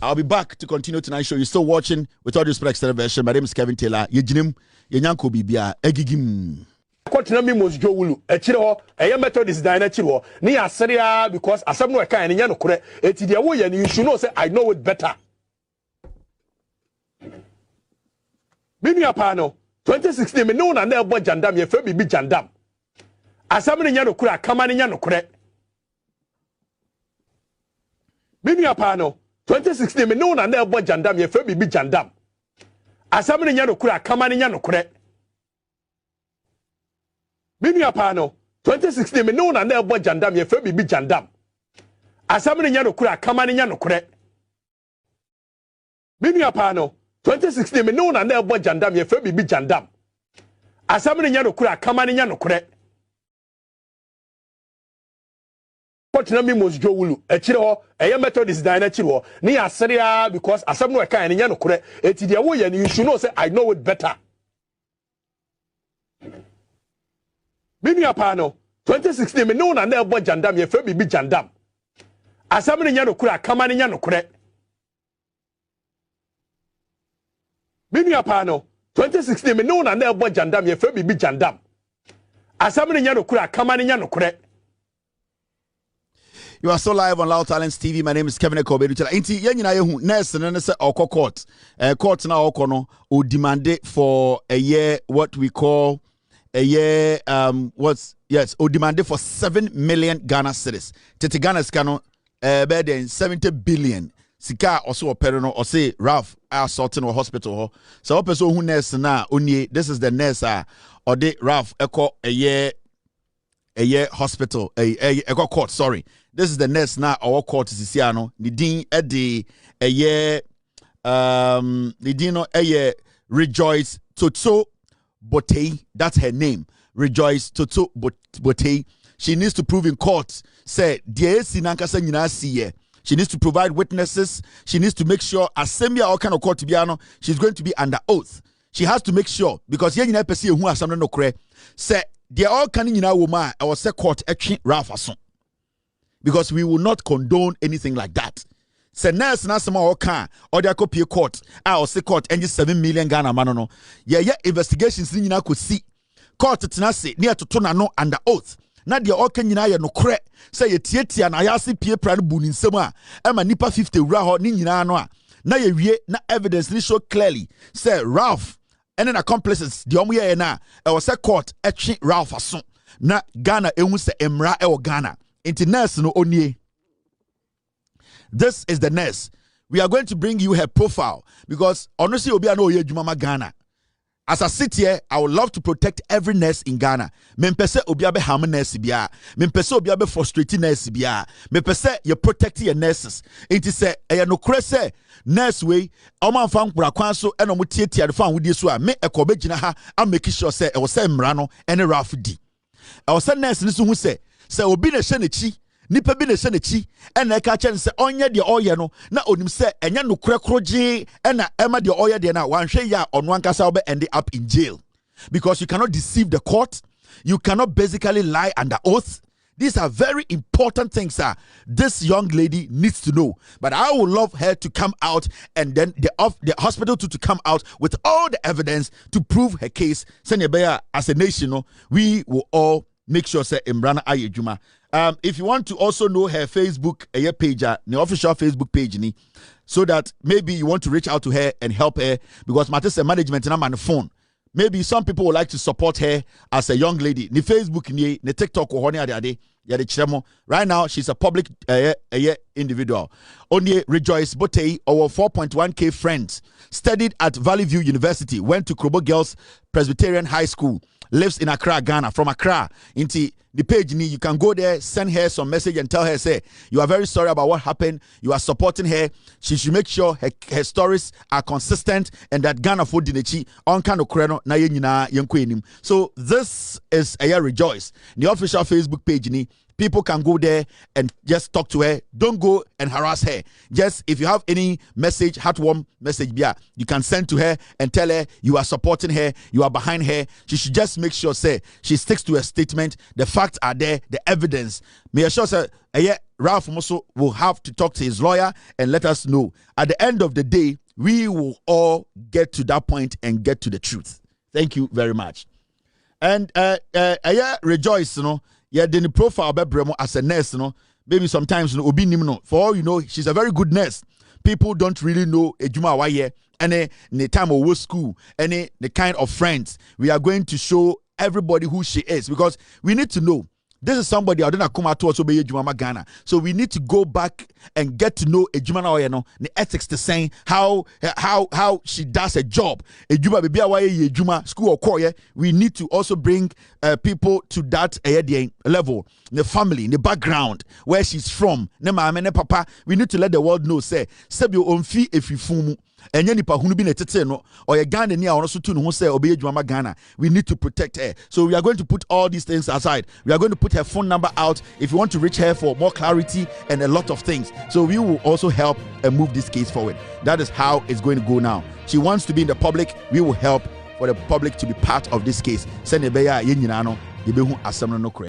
Speaker 1: I'll be back to continue tonight's show. You're still watching with all respect television. My name is Kevin Taylor. Yejinim yenyanko bibia egigim.
Speaker 8: Continue most Joulu. Echiro, a method is dine echiro. Ni aseria because asam no eka and yano kure. Eti dia wo you should know say I know it better. Bini apano 2016 me no na na ebo jandam ye fe bibi jandam. Asam ni yano kure akama ni yano kure. Bini apano 2016 me no na na ebo jandam ye fe bibi jandam. Asam ni yano kure akama ni yano kure. Bini apano 2016 me no na na ebo jandam ye fe bibi jandam. Asam ni yano kure akama ni yano kure. Bini apano 2016 me no na na ebo jandam ye fe bibi jandam. Asam ni yano kure akama ni yano kure. Continue me most Joulu. Echiro, a method is dine echiro. Ni aseria because asam no eka and yano kure. Eti dia wo you should know say I know it better. Bini apano 2016 me no na na ebo jandam ye fe bibi jandam. Asam ni yano kure akama ni yano kure. Bini apano 2016 me no na na ebo jandam ye fe bibi jandam. Asam ni yano kure akama ni yano kure.
Speaker 1: You are so live on Loud Talents TV. My name is Kevin Ekobe. Inti yenyina yehu nurse no say oko court. Court na oko no o demand for a year what we call a year o demand for 7 million Ghana cedis. Tete Ghana scano better than 70 billion. Sika also opere no or say Ralph assaulting a hospital. So person who nurse na onye this is the nurse or de Ralph echo a year a hospital, a court, sorry. This is the nurse now, our court is Siano, the dean at the Dino Rejoice Toto Bote, that's her name. Rejoice Toto Bote. She needs to prove in court, say, dear Sinankasa Nina. She needs to provide witnesses. She needs to make sure, assembly or kind of court to she's going to be under oath. She has to make sure, because here you know, who has something no cre, say, they all can in our woman, I was say court action Rafason. Because we will not condone anything like that. Say nurse na sama or can or they copy court. I say court and 7 million Ghana manono. Yeah, investigations in could see. Court tenase near to turn no under oath. Na dia all can no cre. Say ye tietia na yasi pie pran bunin sema. Emma nipa 50 raho ni nyina no a. Na ye wie na evidence ni show clearly. Say Ralph and then accomplices the omu ye na. I was say court etchi Ralph ason. Na Ghana ehun se emra e Ghana. Inti nurse no onye. This is the nurse. We are going to bring you her profile because honestly, Obi ano ye Jumama Ghana. As I sit here, I would love to protect every nurse in Ghana. Mempese Obi abe ham nurse bia. Mempese Obi abe frustrating nurse bia. Mempese you protect your nurses. Inti se eya no krese nurse way. Oman fan kura kwanso eno mo tietia de fan wudi so a me ekobe gina ha. I'm making sure say e wo say mrano ene Ralph di. E wo say nurse ni so hu say obi na hye ne chi nipa bi na hye ne chi ena e ka che se onye de oye no na onim se enya no kroje ena ema de oye de na wanhwe ya ono ankasa obe end up in jail because you cannot deceive the court, you cannot basically lie under oath. These are very important things this young lady needs to know. But I would love her to come out and then the hospital to come out with all the evidence to prove her case. Senebeya, as a nation, we will all make sure say Imbrana Ayejuma. If you want to also know her Facebook page, the official Facebook page, so that maybe you want to reach out to her and help her because matters management and I'm on the phone. Maybe some people would like to support her as a young lady. The Facebook, the TikTok, right now she's a public individual. Only Rejoice Bote, our 4.1K friends, studied at Valley View University, went to Krobo Girls Presbyterian High School. Lives in Accra, Ghana. From Accra, into the page, you can go there, send her some message and tell her, say, you are very sorry about what happened. You are supporting her. She should make sure her stories are consistent and that Ghana food dinechi on kind of kreno na yenina yenkwenim. So this is a Rejoice. The official Facebook page, people can go there and just talk to her. Don't go and harass her. Just if you have any message, heartwarm message, you can send to her and tell her you are supporting her, you are behind her. She should just make sure, say, she sticks to her statement. The facts are there, the evidence. May I sure say, Ralph Moso will have to talk to his lawyer and let us know. At the end of the day, we will all get to that point and get to the truth. Thank you very much. And Rejoice, yeah, then the profile about as a nurse, maybe sometimes obi nimno. For all you know, she's a very good nurse. People don't really know Ejuma Waye, and the time of school, and the kind of friends. We are going to show everybody who she is because we need to know. This is somebody I don't come out to us obey Ejuma Ghana. So we need to go back and get to know Ejuma Waye, the ethics to saying how she does a job. Ejuma baby Waye Ejuma school or choir. We need to also bring people to that level, the family, the background, where she's from. Ne mama ne papa. We need to let the world know. Say, sebio onfi efifumu. Enya nipa hunu bi netete no or ye Ghana ni a ono so tu no ho say obeye Ejuma Ghana. We need to protect her. So we are going to put all these things aside. We are going to put her phone number out if you want to reach her for more clarity and a lot of things. So we will also help and move this case forward. That is how it's going to go now. She wants to be in the public. We will help for the public to be part of this case. Send a beya yenyina no yebehu asem no kre.